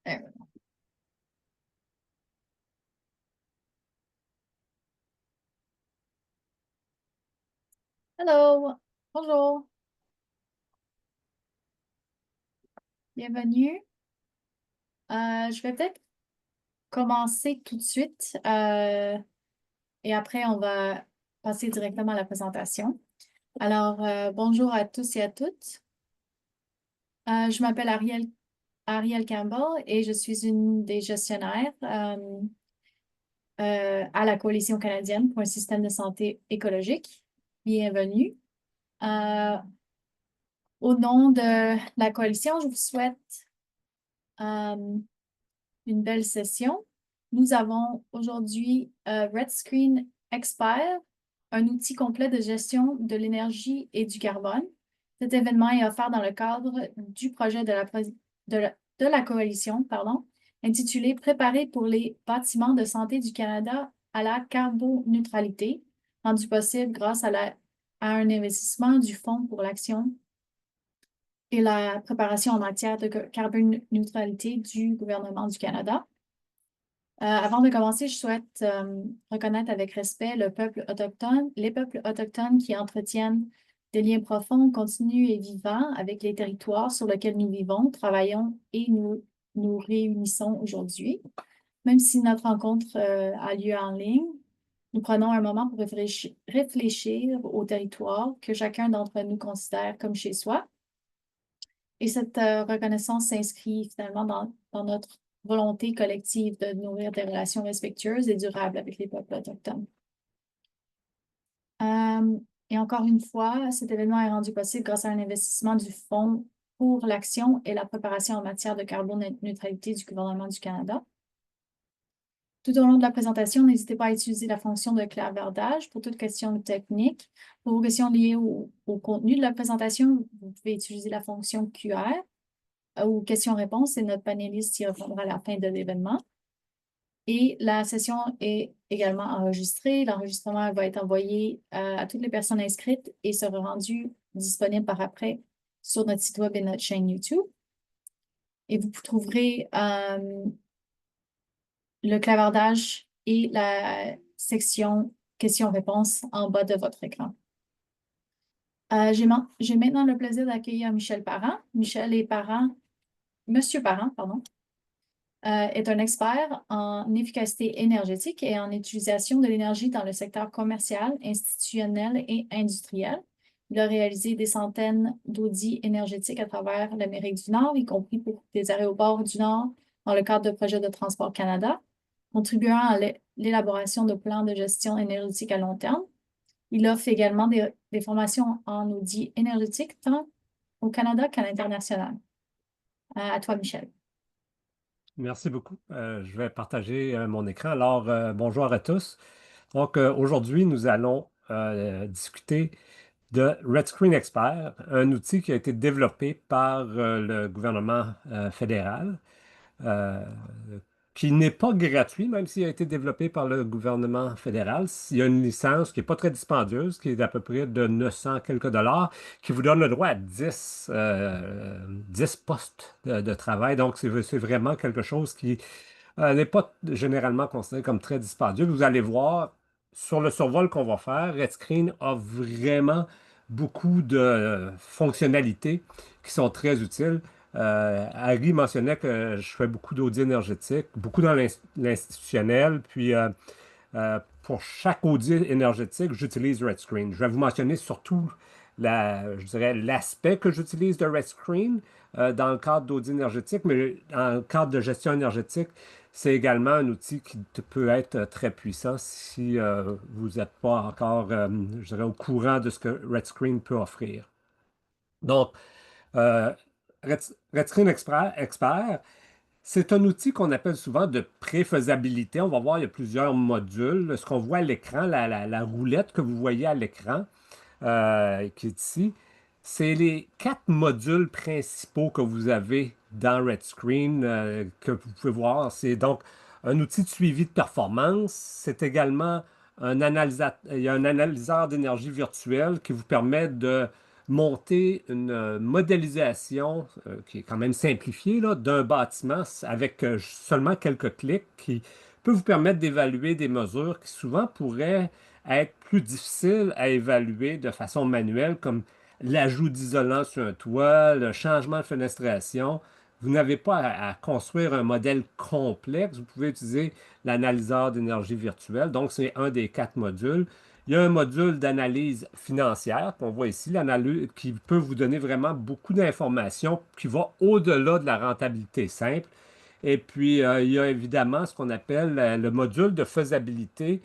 Euh, Hello, bonjour, bienvenue. Je vais peut-être commencer tout de suite et après on va passer directement à la présentation. Alors, bonjour à tous et à toutes. Je m'appelle Ariel Campbell et je suis une des gestionnaires à la Coalition canadienne pour un système de santé écologique. Bienvenue. Euh, Au nom de la coalition, je vous souhaite euh, une belle session. Nous avons aujourd'hui Red Screen Expert, un outil complet de gestion de l'énergie et du carbone. Cet événement est offert dans le cadre du projet de la coalition, pardon, intitulé Préparer pour les bâtiments de santé du Canada à la carboneutralité, rendu possible grâce à un investissement du Fonds pour l'action et la préparation en matière de carboneutralité du gouvernement du Canada. Avant de commencer, je souhaite reconnaître avec respect le peuple autochtone, les peuples autochtones qui entretiennent des liens profonds, continus et vivants avec les territoires sur lesquels nous vivons, travaillons et nous réunissons aujourd'hui. Même si notre rencontre a lieu en ligne, nous prenons un moment pour réfléchir au territoire que chacun d'entre nous considère comme chez soi. Et cette reconnaissance s'inscrit finalement dans notre volonté collective de nourrir des relations respectueuses et durables avec les peuples autochtones. Euh, et encore une fois, cet événement est rendu possible grâce à un investissement du Fonds pour l'action et la préparation en matière de carboneutralité du gouvernement du Canada. Tout au long de la présentation, n'hésitez pas à utiliser la fonction de clavardage pour toute question technique. Pour vos questions liées au contenu de la présentation, vous pouvez utiliser la fonction QR ou questions-réponses. C'est notre panéliste qui répondra à la fin de l'événement. Et la session est également enregistrée. L'enregistrement va être envoyé à toutes les personnes inscrites et sera rendu disponible par après sur notre site web et notre chaîne YouTube. Et vous trouverez le clavardage et la section questions-réponses en bas de votre écran. J'ai maintenant le plaisir d'accueillir Michel Parent. Monsieur Parent, pardon, est un expert en efficacité énergétique et en utilisation de l'énergie dans le secteur commercial, institutionnel et industriel. Il a réalisé des centaines d'audits énergétiques à travers l'Amérique du Nord, y compris pour des aéroports du Nord dans le cadre de projets de Transport Canada, contribuant à l'élaboration de plans de gestion énergétique à long terme. Il offre également des formations en audit énergétique tant au Canada qu'à l'international. À toi, Michel. Merci beaucoup. Je vais partager mon écran. Alors, bonjour à tous. Donc, aujourd'hui, nous allons discuter de Red Screen Expert, un outil qui a été développé par le gouvernement fédéral, euh, qui n'est pas gratuit, même s'il a été développé par le gouvernement fédéral. Il y a une licence qui n'est pas très dispendieuse, qui est d'à peu près de 900 quelques dollars, qui vous donne le droit à 10 postes de travail. Donc, c'est vraiment quelque chose qui n'est pas généralement considéré comme très dispendieux. Vous allez voir, sur le survol qu'on va faire, Redscreen a vraiment beaucoup de fonctionnalités qui sont très utiles. Harry mentionnait que je fais beaucoup d'audits énergétiques, beaucoup dans l'institutionnel, puis pour chaque audit énergétique, j'utilise Redscreen. Je vais vous mentionner surtout je dirais, l'aspect que j'utilise de Redscreen dans le cadre d'audit énergétique, mais dans le cadre de gestion énergétique, c'est également un outil qui peut être très puissant si vous n'êtes pas encore, je dirais, au courant de ce que Redscreen peut offrir. Donc, euh, Redscreen Expert, c'est un outil qu'on appelle souvent de préfaisabilité. On va voir, il y a plusieurs modules. Ce qu'on voit à l'écran, la roulette que vous voyez à l'écran, qui est ici, c'est les 4 modules principaux que vous avez dans Red Screen, que vous pouvez voir. C'est donc un outil de suivi de performance. C'est également il y a un analyseur d'énergie virtuelle qui vous permet de monter une modélisation qui est quand même simplifiée là, d'un bâtiment avec seulement quelques clics qui peut vous permettre d'évaluer des mesures qui souvent pourraient être plus difficiles à évaluer de façon manuelle, comme l'ajout d'isolant sur un toit, le changement de fenestration. Vous n'avez pas à construire un modèle complexe. Vous pouvez utiliser l'analyseur d'énergie virtuelle. Donc, c'est un des 4 modules. Il y a un module d'analyse financière qu'on voit ici, l'analyse qui peut vous donner vraiment beaucoup d'informations qui va au-delà de la rentabilité simple. Et puis, il y a évidemment ce qu'on appelle le module de faisabilité,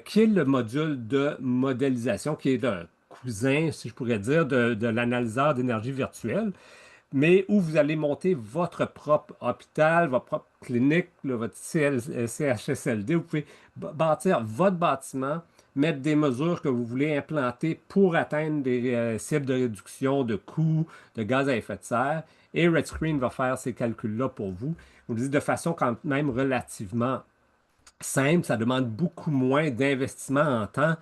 qui est le module de modélisation, qui est un cousin, si je pourrais dire, de l'analyseur d'énergie virtuelle, mais où vous allez monter votre propre hôpital, votre propre clinique, là, votre CHSLD. Vous pouvez bâtir votre bâtiment, mettre des mesures que vous voulez implanter pour atteindre des cibles de réduction de coûts de gaz à effet de serre. Et RedScreen va faire ces calculs-là pour vous. On le dit de façon quand même relativement simple, ça demande beaucoup moins d'investissement en temps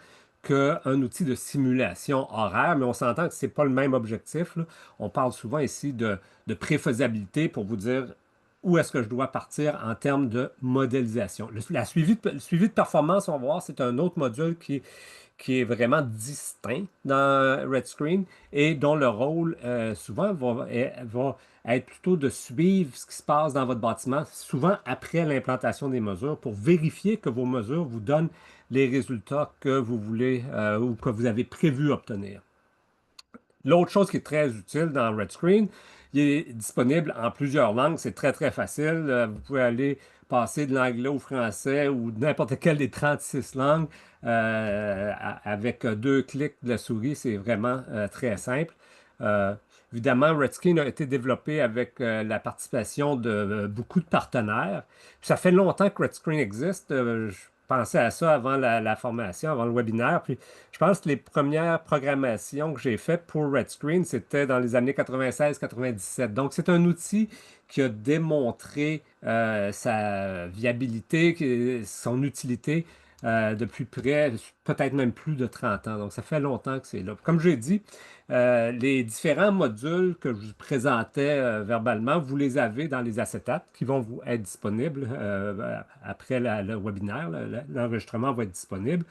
qu'un outil de simulation horaire, mais on s'entend que ce n'est pas le même objectif, là. On parle souvent ici de préfaisabilité pour vous dire où est-ce que je dois partir en termes de modélisation. Le suivi de performance, on va voir, c'est un autre module qui est vraiment distinct dans RedScreen et dont le rôle souvent va être plutôt de suivre ce qui se passe dans votre bâtiment, souvent après l'implantation des mesures, pour vérifier que vos mesures vous donnent les résultats que vous voulez ou que vous avez prévu obtenir. L'autre chose qui est très utile dans RedScreen, il est disponible en plusieurs langues. C'est très, très facile. Vous pouvez aller passer de l'anglais au français ou n'importe quelle des 36 langues avec 2 clics de la souris. C'est vraiment très simple. Euh, Évidemment, RedScreen a été développé avec la participation de beaucoup de partenaires. Puis ça fait longtemps que RedScreen existe. Je pensais à ça avant la formation, avant le webinaire. Puis je pense que les premières programmations que j'ai faites pour RedScreen, c'était dans les années 96-97. Donc, c'est un outil qui a démontré sa viabilité, son utilité depuis près, peut-être même plus de 30 ans. Donc, ça fait longtemps que c'est là. Comme je l'ai dit, les différents modules que je vous présentais verbalement, vous les avez dans les acétates qui vont vous être disponibles après le webinaire. L'enregistrement va être disponible.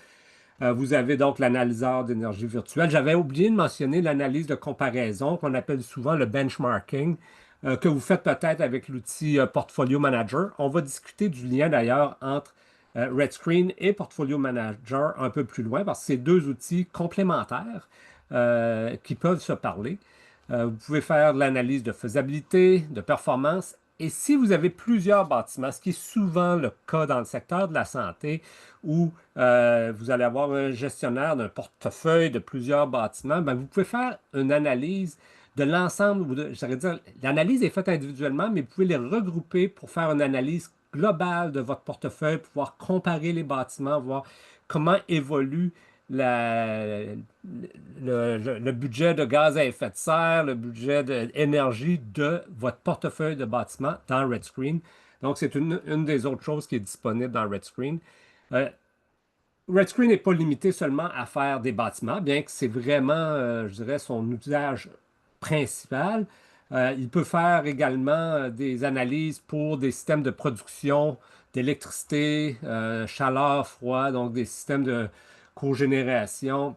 Vous avez donc l'analyseur d'énergie virtuelle. J'avais oublié de mentionner l'analyse de comparaison qu'on appelle souvent le benchmarking, que vous faites peut-être avec l'outil Portfolio Manager. On va discuter du lien d'ailleurs entre RedScreen et Portfolio Manager un peu plus loin parce que c'est 2 outils complémentaires qui peuvent se parler. Vous pouvez faire de l'analyse de faisabilité, de performance. Et si vous avez plusieurs bâtiments, ce qui est souvent le cas dans le secteur de la santé, où vous allez avoir un gestionnaire d'un portefeuille de plusieurs bâtiments, ben, vous pouvez faire une analyse de l'ensemble, dire, l'analyse est faite individuellement, mais vous pouvez les regrouper pour faire une analyse globale de votre portefeuille, pouvoir comparer les bâtiments, voir comment évolue le budget de gaz à effet de serre, le budget d'énergie de votre portefeuille de bâtiment dans RedScreen. Donc, c'est une des autres choses qui est disponible dans RedScreen. Euh, RedScreen n'est pas limité seulement à faire des bâtiments, bien que c'est vraiment, je dirais, son usage principal. Il peut faire également des analyses pour des systèmes de production d'électricité, chaleur, froid, donc des systèmes de cogénération.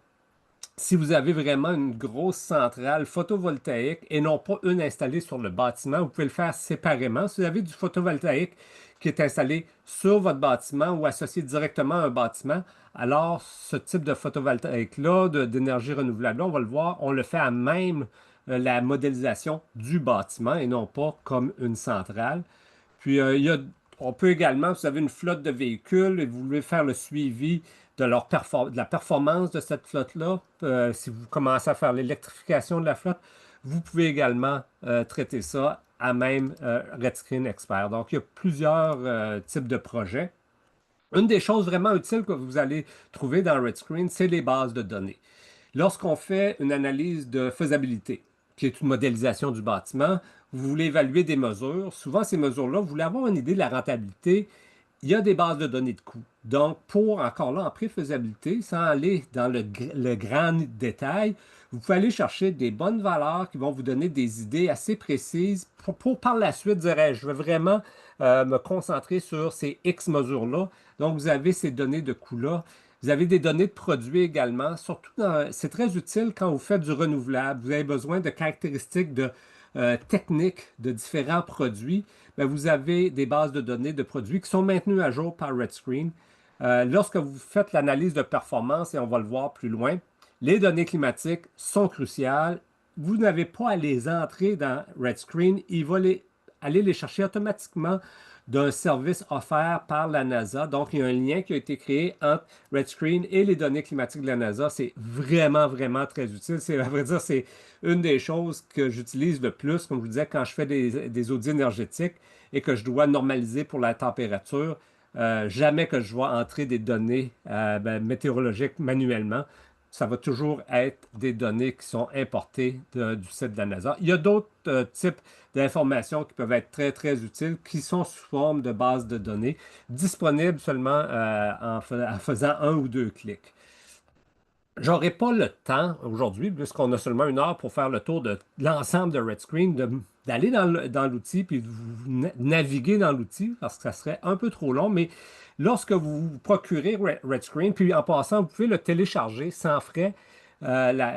Si vous avez vraiment une grosse centrale photovoltaïque et non pas une installée sur le bâtiment, vous pouvez le faire séparément. Si vous avez du photovoltaïque qui est installé sur votre bâtiment ou associé directement à un bâtiment, alors ce type de photovoltaïque-là, d'énergie renouvelable, on va le voir, on le fait à même la modélisation du bâtiment et non pas comme une centrale. Puis, on peut également, si vous avez une flotte de véhicules et vous voulez faire le suivi de la performance de cette flotte-là, si vous commencez à faire l'électrification de la flotte, vous pouvez également traiter ça à même RedScreen Expert. Donc, il y a plusieurs types de projets. Une des choses vraiment utiles que vous allez trouver dans RedScreen, c'est les bases de données. Lorsqu'on fait une analyse de faisabilité, qui est une modélisation du bâtiment, vous voulez évaluer des mesures. Souvent, ces mesures-là, vous voulez avoir une idée de la rentabilité il y a des bases de données de coûts. Donc, pour encore là, en préfaisabilité, sans aller dans le grand détail, vous pouvez aller chercher des bonnes valeurs qui vont vous donner des idées assez précises pour par la suite dire, Hey, je veux vraiment me concentrer sur ces X mesures-là. Donc, vous avez ces données de coûts-là. Vous avez des données de produits également. Surtout, c'est très utile quand vous faites du renouvelable. Vous avez besoin de caractéristiques techniques de différents produits. Bien, vous avez des bases de données de produits qui sont maintenues à jour par RedScreen. Lorsque vous faites l'analyse de performance, et on va le voir plus loin, les données climatiques sont cruciales. Vous n'avez pas à les entrer dans RedScreen. Il va aller les chercher automatiquement d'un service offert par la NASA. Donc, il y a un lien qui a été créé entre RedScreen et les données climatiques de la NASA. C'est vraiment, vraiment très utile. À vrai dire, c'est une des choses que j'utilise le plus, comme je vous disais, quand je fais des audits énergétiques et que je dois normaliser pour la température. Jamais que je vais entrer des données météorologiques manuellement. Ça va toujours être des données qui sont importées du site de la NASA. Il y a d'autres types d'informations qui peuvent être très, très utiles, qui sont sous forme de bases de données, disponibles seulement en faisant un ou deux clics. J'aurais pas le temps aujourd'hui, puisqu'on a seulement une heure pour faire le tour de l'ensemble de RedScreen, d'aller dans l'outil puis de vous naviguer dans l'outil, parce que ça serait un peu trop long. Mais lorsque vous vous procurez RedScreen, puis en passant, vous pouvez le télécharger sans frais.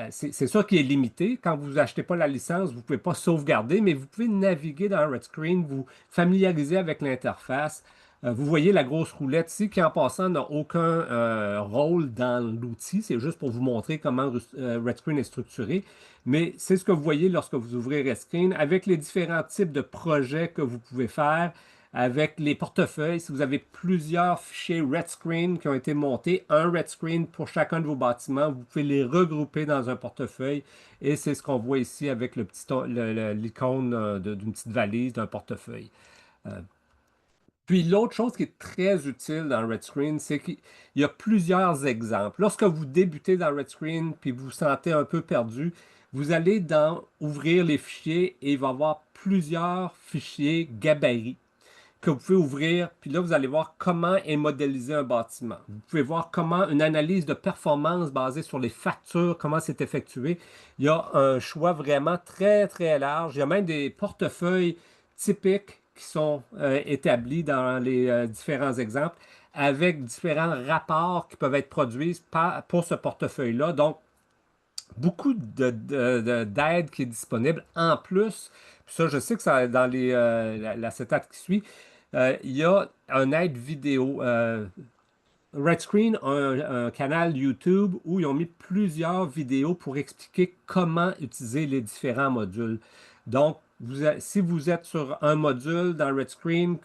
C'est sûr qu'il est limité. Quand vous achetez pas la licence, vous ne pouvez pas sauvegarder, mais vous pouvez naviguer dans RedScreen, vous familiariser avec l'interface. Vous voyez la grosse roulette ici qui, en passant, n'a aucun rôle dans l'outil. C'est juste pour vous montrer comment RedScreen est structuré. Mais c'est ce que vous voyez lorsque vous ouvrez RedScreen avec les différents types de projets que vous pouvez faire, avec les portefeuilles. Si vous avez plusieurs fichiers RedScreen qui ont été montés, un RedScreen pour chacun de vos bâtiments, vous pouvez les regrouper dans un portefeuille. Et c'est ce qu'on voit ici avec l'icône d'une petite valise, d'un portefeuille. Euh, Puis l'autre chose qui est très utile dans RedScreen, c'est qu'il y a plusieurs exemples. Lorsque vous débutez dans RedScreen puis vous vous sentez un peu perdu, vous allez dans Ouvrir les fichiers et il va y avoir plusieurs fichiers gabarits que vous pouvez ouvrir. Puis là, vous allez voir comment est modélisé un bâtiment. Vous pouvez voir comment une analyse de performance basée sur les factures, comment c'est effectué. Il y a un choix vraiment très, très large. Il y a même des portefeuilles typiques qui sont établis dans les différents exemples avec différents rapports qui peuvent être produits pour ce portefeuille-là. Donc, beaucoup d'aide qui est disponible. En plus, puis ça, je sais que ça, dans l'acétate qui suit, il y a un aide vidéo. RedScreen a un canal YouTube où ils ont mis plusieurs vidéos pour expliquer comment utiliser les différents modules. Donc, si vous êtes sur un module dans RedScreen,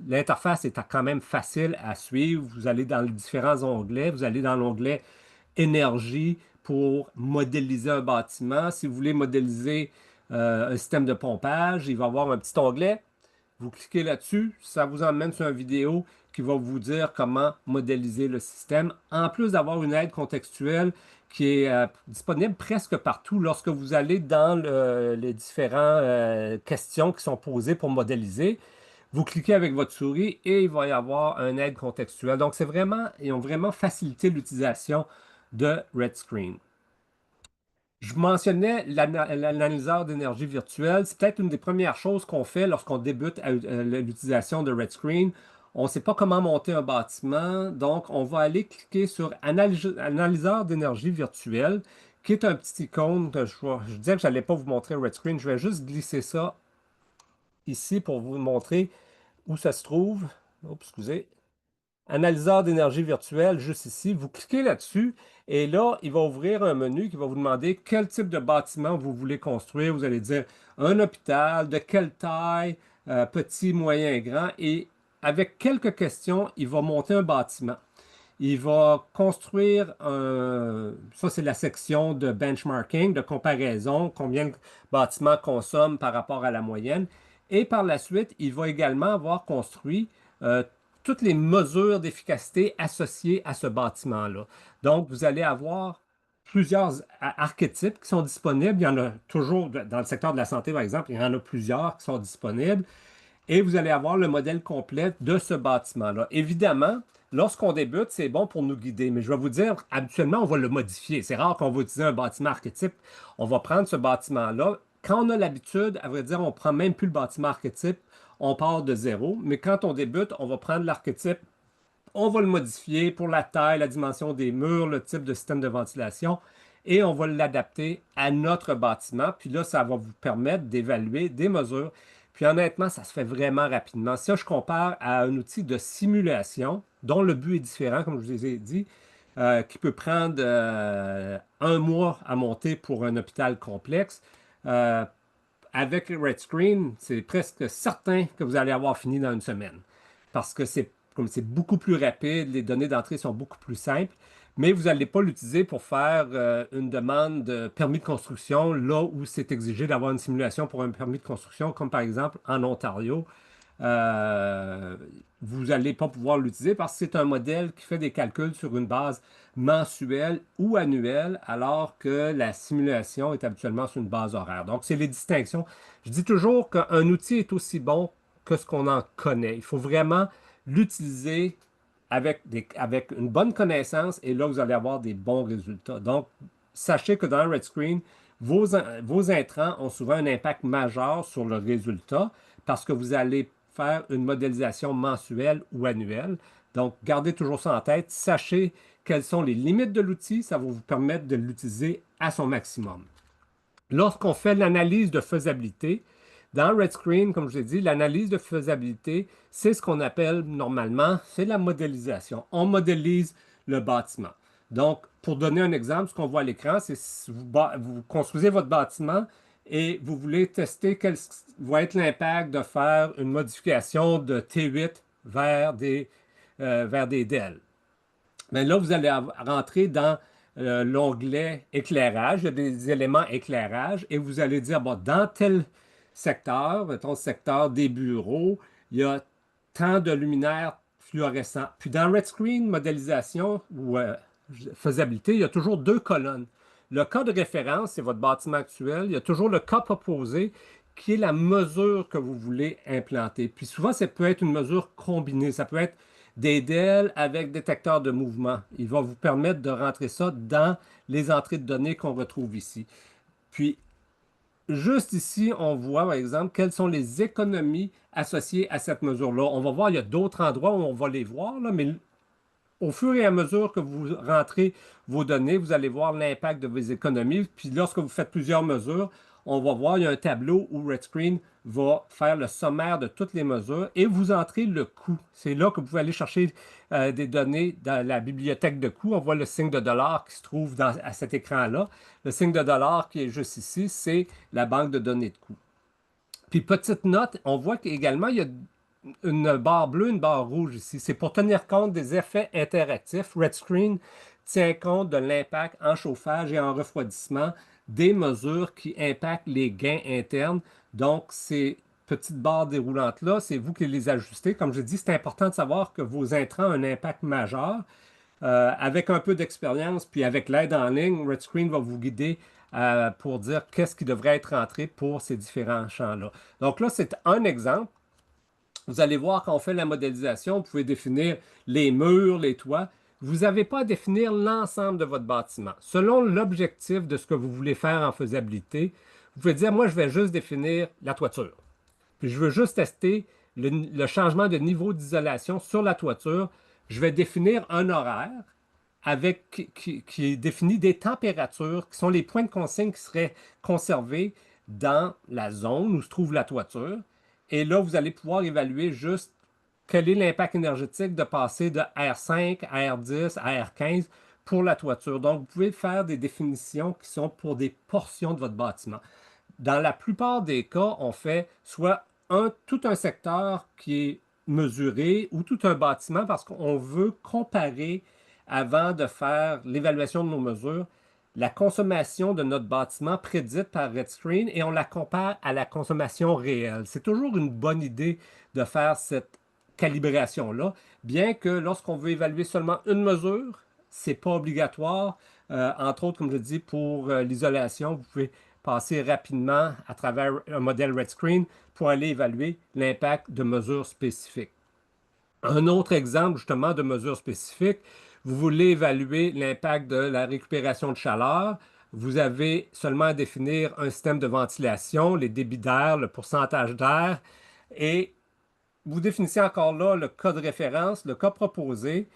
l'interface est quand même facile à suivre, vous allez dans les différents onglets, vous allez dans l'onglet Énergie pour modéliser un bâtiment. Si vous voulez modéliser un système de pompage, il va y avoir un petit onglet. Vous cliquez là-dessus, ça vous emmène sur une vidéo qui va vous dire comment modéliser le système, en plus d'avoir une aide contextuelle qui est disponible presque partout lorsque vous allez dans les différentes questions qui sont posées pour modéliser. Vous cliquez avec votre souris et il va y avoir une aide contextuelle. Donc, ils ont vraiment facilité l'utilisation de RedScreen. Je mentionnais l'analyseur d'énergie virtuelle. C'est peut-être une des premières choses qu'on fait lorsqu'on débute à l'utilisation de RedScreen. On ne sait pas comment monter un bâtiment, donc on va aller cliquer sur Analyseur d'énergie virtuelle, qui est un petit icône. Je disais que je n'allais pas vous montrer RedScreen. Je vais juste glisser ça ici pour vous montrer où ça se trouve. Oups, excusez. Analyseur d'énergie virtuelle, juste ici. Vous cliquez là-dessus et là, il va ouvrir un menu qui va vous demander quel type de bâtiment vous voulez construire. Vous allez dire un hôpital, de quelle taille, petit, moyen, grand. Et avec quelques questions, il va monter un bâtiment. Il va construire ça c'est la section de benchmarking, de comparaison, combien de bâtiments consomment par rapport à la moyenne. Et par la suite, il va également avoir construit euh, toutes les mesures d'efficacité associées à ce bâtiment-là. Donc, vous allez avoir plusieurs archétypes qui sont disponibles. Il y en a toujours dans le secteur de la santé, par exemple, il y en a plusieurs qui sont disponibles. et vous allez avoir le modèle complet de ce bâtiment-là. Évidemment, lorsqu'on débute, c'est bon pour nous guider, mais je vais vous dire, habituellement, on va le modifier. C'est rare qu'on va utiliser un bâtiment archétype. On va prendre ce bâtiment-là. Quand on a l'habitude, à vrai dire, on ne prend même plus le bâtiment archétype, on part de zéro. Mais quand on débute, on va prendre l'archétype, on va le modifier pour la taille, la dimension des murs, le type de système de ventilation, et on va l'adapter à notre bâtiment. Puis là, ça va vous permettre d'évaluer des mesures. Puis honnêtement, ça se fait vraiment rapidement. Si je compare à un outil de simulation, dont le but est différent, comme je vous ai dit, qui peut prendre un mois à monter pour un hôpital complexe, euh, avec Red Screen, c'est presque certain que vous allez avoir fini dans une semaine. Parce que c'est comme c'est beaucoup plus rapide, les données d'entrée sont beaucoup plus simples, mais vous n'allez pas l'utiliser pour faire une demande de permis de construction là où c'est exigé d'avoir une simulation pour un permis de construction, comme par exemple en Ontario. euh, Vous n'allez pas pouvoir l'utiliser parce que c'est un modèle qui fait des calculs sur une base mensuelle ou annuelle, alors que la simulation est habituellement sur une base horaire. Donc, c'est les distinctions. Je dis toujours qu'un outil est aussi bon que ce qu'on en connaît. Il faut vraiment l'utiliser avec une bonne connaissance et là, vous allez avoir des bons résultats. Donc, sachez que dans Red Screen, vos intrants ont souvent un impact majeur sur le résultat parce que vous allez faire une modélisation mensuelle ou annuelle. Donc, gardez toujours ça en tête. Sachez quelles sont les limites de l'outil. Ça va vous permettre de l'utiliser à son maximum. Lorsqu'on fait l'analyse de faisabilité, dans Red Screen, comme je l'ai dit, l'analyse de faisabilité, c'est ce qu'on appelle normalement, c'est la modélisation. On modélise le bâtiment. Donc, pour donner un exemple, ce qu'on voit à l'écran, c'est si vous construisez votre bâtiment et vous voulez tester quel va être l'impact de faire une modification de T8 vers des DEL. Mais là, vous allez rentrer dans l'onglet éclairage. Il y a des éléments éclairage et vous allez dire, bon, dans tel secteur, mettons secteur des bureaux, il y a tant de luminaires fluorescents. Puis dans Red Screen, modélisation ou faisabilité, il y a toujours deux colonnes. Le cas de référence, c'est votre bâtiment actuel. Il y a toujours le cas proposé qui est la mesure que vous voulez implanter. Puis souvent, ça peut être une mesure combinée. Ça peut être des DEL avec détecteur de mouvement. Il va vous permettre de rentrer ça dans les entrées de données qu'on retrouve ici. Puis, juste ici, on voit, par exemple, quelles sont les économies associées à cette mesure-là. On va voir, il y a d'autres endroits où on va les voir, là, mais au fur et à mesure que vous rentrez vos données, vous allez voir l'impact de vos économies. Puis lorsque vous faites plusieurs mesures, on va voir, il y a un tableau où Red Screen va faire le sommaire de toutes les mesures et vous entrez le coût. C'est là que vous pouvez aller chercher des données dans la bibliothèque de coûts. On voit le signe de dollar qui se trouve à cet écran-là. Le signe de dollar qui est juste ici, c'est la banque de données de coûts. Puis petite note, on voit qu'également, il y a une barre bleue, une barre rouge ici. C'est pour tenir compte des effets interactifs. Red Screen tient compte de l'impact en chauffage et en refroidissement des mesures qui impactent les gains internes. Donc, ces petites barres déroulantes-là, c'est vous qui les ajustez. Comme je dis, c'est important de savoir que vos intrants ont un impact majeur. Avec un peu d'expérience, puis avec l'aide en ligne, Red Screen va vous guider pour dire qu'est-ce qui devrait être entré pour ces différents champs-là. Donc là, c'est un exemple. Vous allez voir quand on fait la modélisation, vous pouvez définir les murs, les toits. Vous n'avez pas à définir l'ensemble de votre bâtiment. Selon l'objectif de ce que vous voulez faire en faisabilité, vous pouvez dire, moi, je vais juste définir la toiture. Puis je veux juste tester le changement de niveau d'isolation sur la toiture. Je vais définir un horaire qui définit des températures qui sont les points de consigne qui seraient conservés dans la zone où se trouve la toiture. Et là, vous allez pouvoir évaluer juste quel est l'impact énergétique de passer de R5 à R10 à R15 pour la toiture. Donc, vous pouvez faire des définitions qui sont pour des portions de votre bâtiment. Dans la plupart des cas, on fait soit tout un secteur qui est mesuré ou tout un bâtiment parce qu'on veut comparer avant de faire l'évaluation de nos mesures la consommation de notre bâtiment prédite par Red Screen et on la compare à la consommation réelle. C'est toujours une bonne idée de faire cette calibration-là, bien que lorsqu'on veut évaluer seulement une mesure, c'est pas obligatoire. Entre autres, comme je dis, pour l'isolation, vous pouvez passer rapidement à travers un modèle Red Screen pour aller évaluer l'impact de mesures spécifiques. Un autre exemple justement de mesures spécifiques, vous voulez évaluer l'impact de la récupération de chaleur. Vous avez seulement à définir un système de ventilation, les débits d'air, le pourcentage d'air, et vous définissez encore là le cas de référence, le cas proposé.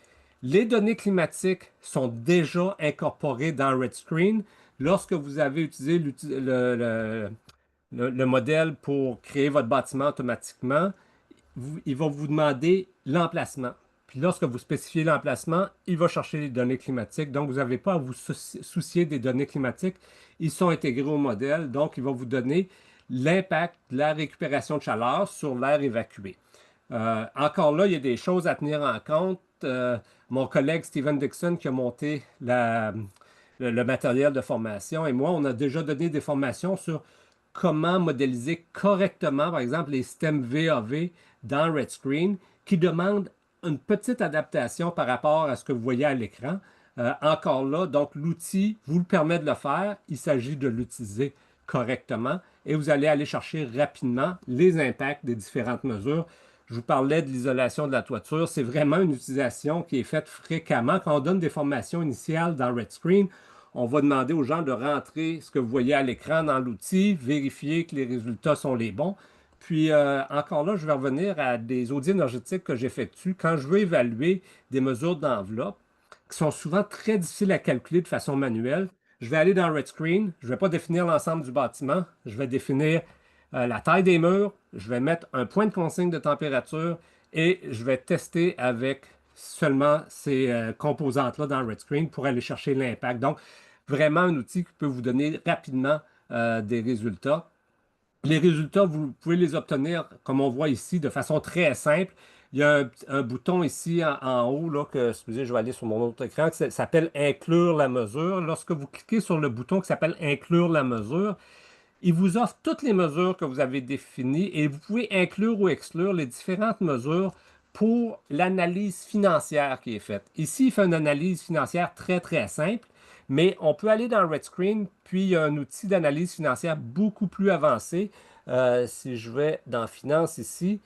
Les données climatiques sont déjà incorporées dans Red Screen lorsque vous avez utilisé le modèle pour créer votre bâtiment automatiquement. Il va vous demander l'emplacement. Puis lorsque vous spécifiez l'emplacement, il va chercher les données climatiques. Donc, vous n'avez pas à vous soucier des données climatiques. Ils sont intégrés au modèle. Donc, il va vous donner l'impact de la récupération de chaleur sur l'air évacué. Encore là, il y a des choses à tenir en compte. Mon collègue Steven Dixon qui a monté le matériel de formation et moi, on a déjà donné des formations sur comment modéliser correctement, par exemple, les systèmes VAV dans Red Screen qui demandent une petite adaptation par rapport à ce que vous voyez à l'écran. Encore là, donc l'outil vous le permet de le faire. Il s'agit de l'utiliser correctement et vous allez aller chercher rapidement les impacts des différentes mesures. Je vous parlais de l'isolation de la toiture. C'est vraiment une utilisation qui est faite fréquemment. Quand on donne des formations initiales dans Red Screen, on va demander aux gens de rentrer ce que vous voyez à l'écran dans l'outil, vérifier que les résultats sont les bons. Puis encore là, je vais revenir à des audits énergétiques que j'effectue quand je veux évaluer des mesures d'enveloppe qui sont souvent très difficiles à calculer de façon manuelle. Je vais aller dans Red Screen, je ne vais pas définir l'ensemble du bâtiment, je vais définir la taille des murs, je vais mettre un point de consigne de température et je vais tester avec seulement ces composantes-là dans Red Screen pour aller chercher l'impact. Donc, vraiment un outil qui peut vous donner rapidement des résultats. Les résultats, vous pouvez les obtenir, comme on voit ici, de façon très simple. Il y a un bouton ici en haut, là, que, excusez, je vais aller sur mon autre écran, qui s'appelle Inclure la mesure. Lorsque vous cliquez sur le bouton qui s'appelle Inclure la mesure, il vous offre toutes les mesures que vous avez définies et vous pouvez inclure ou exclure les différentes mesures pour l'analyse financière qui est faite. Ici, il fait une analyse financière très, très simple, mais on peut aller dans Red Screen, puis il y a un outil d'analyse financière beaucoup plus avancé. Si je vais dans Finance ici,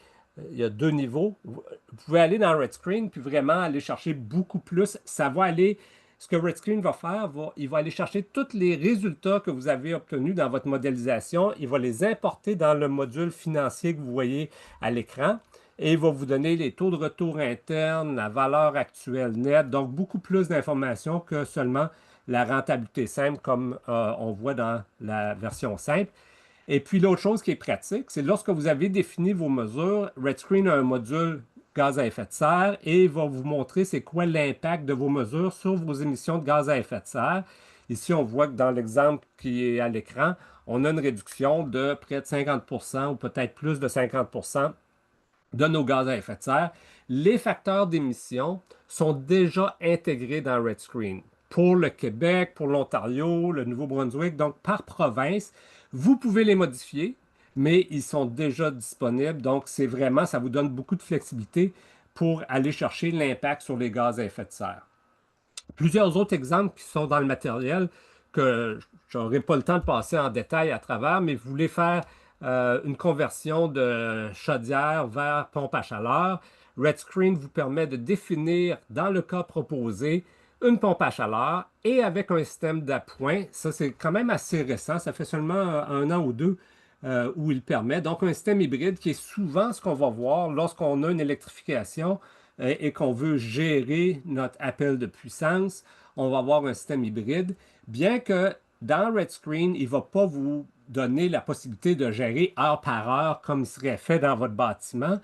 il y a deux niveaux. Vous pouvez aller dans Red Screen, puis vraiment aller chercher beaucoup plus. Ça va aller ce que Red Screen va faire, il va aller chercher tous les résultats que vous avez obtenus dans votre modélisation. Il va les importer dans le module financier que vous voyez à l'écran et il va vous donner les taux de retour interne, la valeur actuelle nette, donc beaucoup plus d'informations que seulement la rentabilité simple comme on voit dans la version simple. Et puis l'autre chose qui est pratique, c'est lorsque vous avez défini vos mesures, Red Screen a un module gaz à effet de serre et il va vous montrer c'est quoi l'impact de vos mesures sur vos émissions de gaz à effet de serre. Ici, on voit que dans l'exemple qui est à l'écran, on a une réduction de près de 50% ou peut-être plus de 50% de nos gaz à effet de serre. Les facteurs d'émission sont déjà intégrés dans Red Screen pour le Québec, pour l'Ontario, le Nouveau-Brunswick, donc par province. Vous pouvez les modifier, mais ils sont déjà disponibles. Donc, c'est vraiment, ça vous donne beaucoup de flexibilité pour aller chercher l'impact sur les gaz à effet de serre. Plusieurs autres exemples qui sont dans le matériel que je n'aurai pas le temps de passer en détail à travers, mais vous voulez faire une conversion de chaudière vers pompe à chaleur. Red Screen vous permet de définir, dans le cas proposé, une pompe à chaleur et avec un système d'appoint. Ça, c'est quand même assez récent. Ça fait seulement un an ou deux où il permet. Donc, un système hybride qui est souvent ce qu'on va voir lorsqu'on a une électrification et qu'on veut gérer notre appel de puissance. On va avoir un système hybride. Bien que dans Red Screen, il ne va pas vous donner la possibilité de gérer heure par heure comme il serait fait dans votre bâtiment.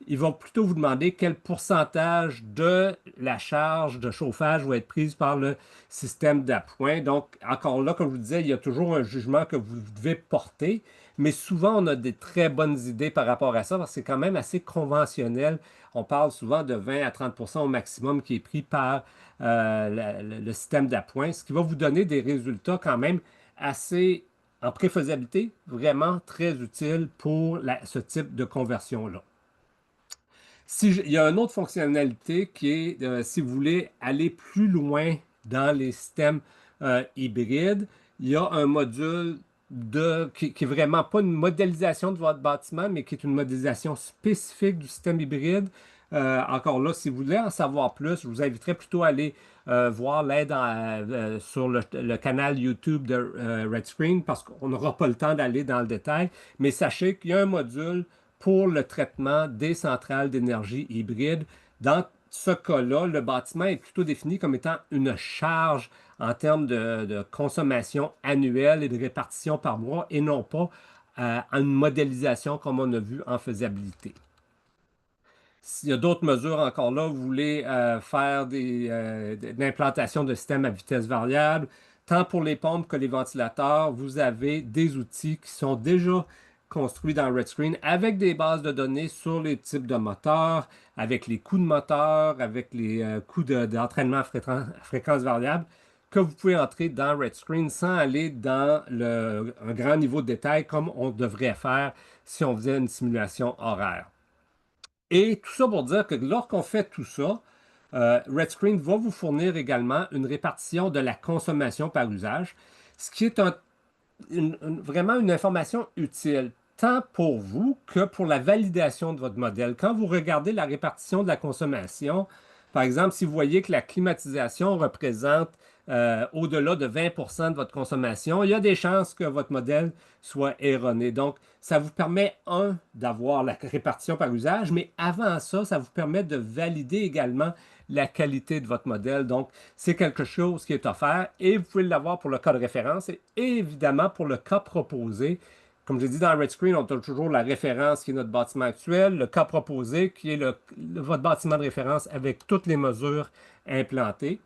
Il va plutôt vous demander quel pourcentage de la charge de chauffage va être prise par le système d'appoint. Donc, encore là, comme je vous disais, il y a toujours un jugement que vous devez porter, mais souvent, on a des très bonnes idées par rapport à ça parce que c'est quand même assez conventionnel. On parle souvent de 20 à 30% au maximum qui est pris par le système d'appoint, ce qui va vous donner des résultats quand même assez en préfaisabilité, vraiment très utiles pour ce type de conversion-là. Il y a une autre fonctionnalité qui est, si vous voulez aller plus loin dans les systèmes hybrides, il y a un module qui est vraiment pas une modélisation de votre bâtiment, mais qui est une modélisation spécifique du système hybride. Encore là, si vous voulez en savoir plus, je vous inviterai plutôt à aller voir l'aide sur le canal YouTube de Red Screen parce qu'on n'aura pas le temps d'aller dans le détail. Mais sachez qu'il y a un module pour le traitement des centrales d'énergie hybride. Dans ce cas-là, le bâtiment est plutôt défini comme étant une charge en termes de consommation annuelle et de répartition par mois et non pas une modélisation comme on a vu en faisabilité. S'il y a d'autres mesures encore là, vous voulez faire de l'implantation de systèmes à vitesse variable, tant pour les pompes que les ventilateurs, vous avez des outils qui sont déjà construits dans RedScreen avec des bases de données sur les types de moteurs, avec les coûts de moteur, avec les coûts d'entraînement à fréquence variable, que vous pouvez entrer dans RedScreen sans aller dans un grand niveau de détail comme on devrait faire si on faisait une simulation horaire. Et tout ça pour dire que lorsqu'on fait tout ça, RedScreen va vous fournir également une répartition de la consommation par usage, ce qui est vraiment une information utile, tant pour vous que pour la validation de votre modèle. Quand vous regardez la répartition de la consommation, par exemple, si vous voyez que la climatisation représente au-delà de 20 de votre consommation, il y a des chances que votre modèle soit erroné. Donc, ça vous permet, d'avoir la répartition par usage, mais avant ça, ça vous permet de valider également la qualité de votre modèle. Donc, c'est quelque chose qui est offert et vous pouvez l'avoir pour le cas de référence et évidemment pour le cas proposé. Comme j'ai dit dans Red Screen, on a toujours la référence qui est notre bâtiment actuel, le cas proposé qui est votre bâtiment de référence avec toutes les mesures implantées.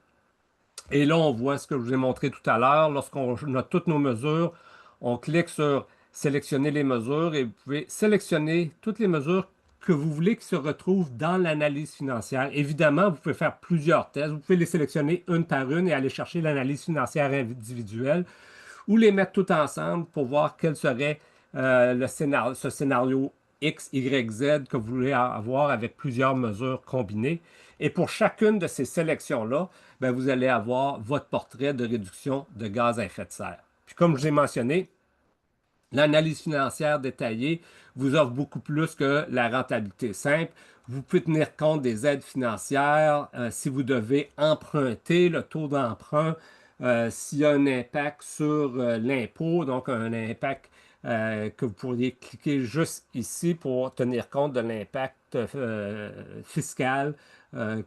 Et là, on voit ce que je vous ai montré tout à l'heure. Lorsqu'on a toutes nos mesures, on clique sur sélectionner les mesures et vous pouvez sélectionner toutes les mesures que vous voulez qui se retrouvent dans l'analyse financière. Évidemment, vous pouvez faire plusieurs tests. Vous pouvez les sélectionner une par une et aller chercher l'analyse financière individuelle ou les mettre toutes ensemble pour voir quel serait ce scénario X, Y, Z que vous voulez avoir avec plusieurs mesures combinées. Et pour chacune de ces sélections-là, ben, vous allez avoir votre portrait de réduction de gaz à effet de serre. Puis comme je l'ai mentionné, l'analyse financière détaillée vous offre beaucoup plus que la rentabilité simple. Vous pouvez tenir compte des aides financières, si vous devez emprunter, le taux d'emprunt, s'il y a un impact sur l'impôt, donc un impact que vous pourriez cliquer juste ici pour tenir compte de l'impact fiscal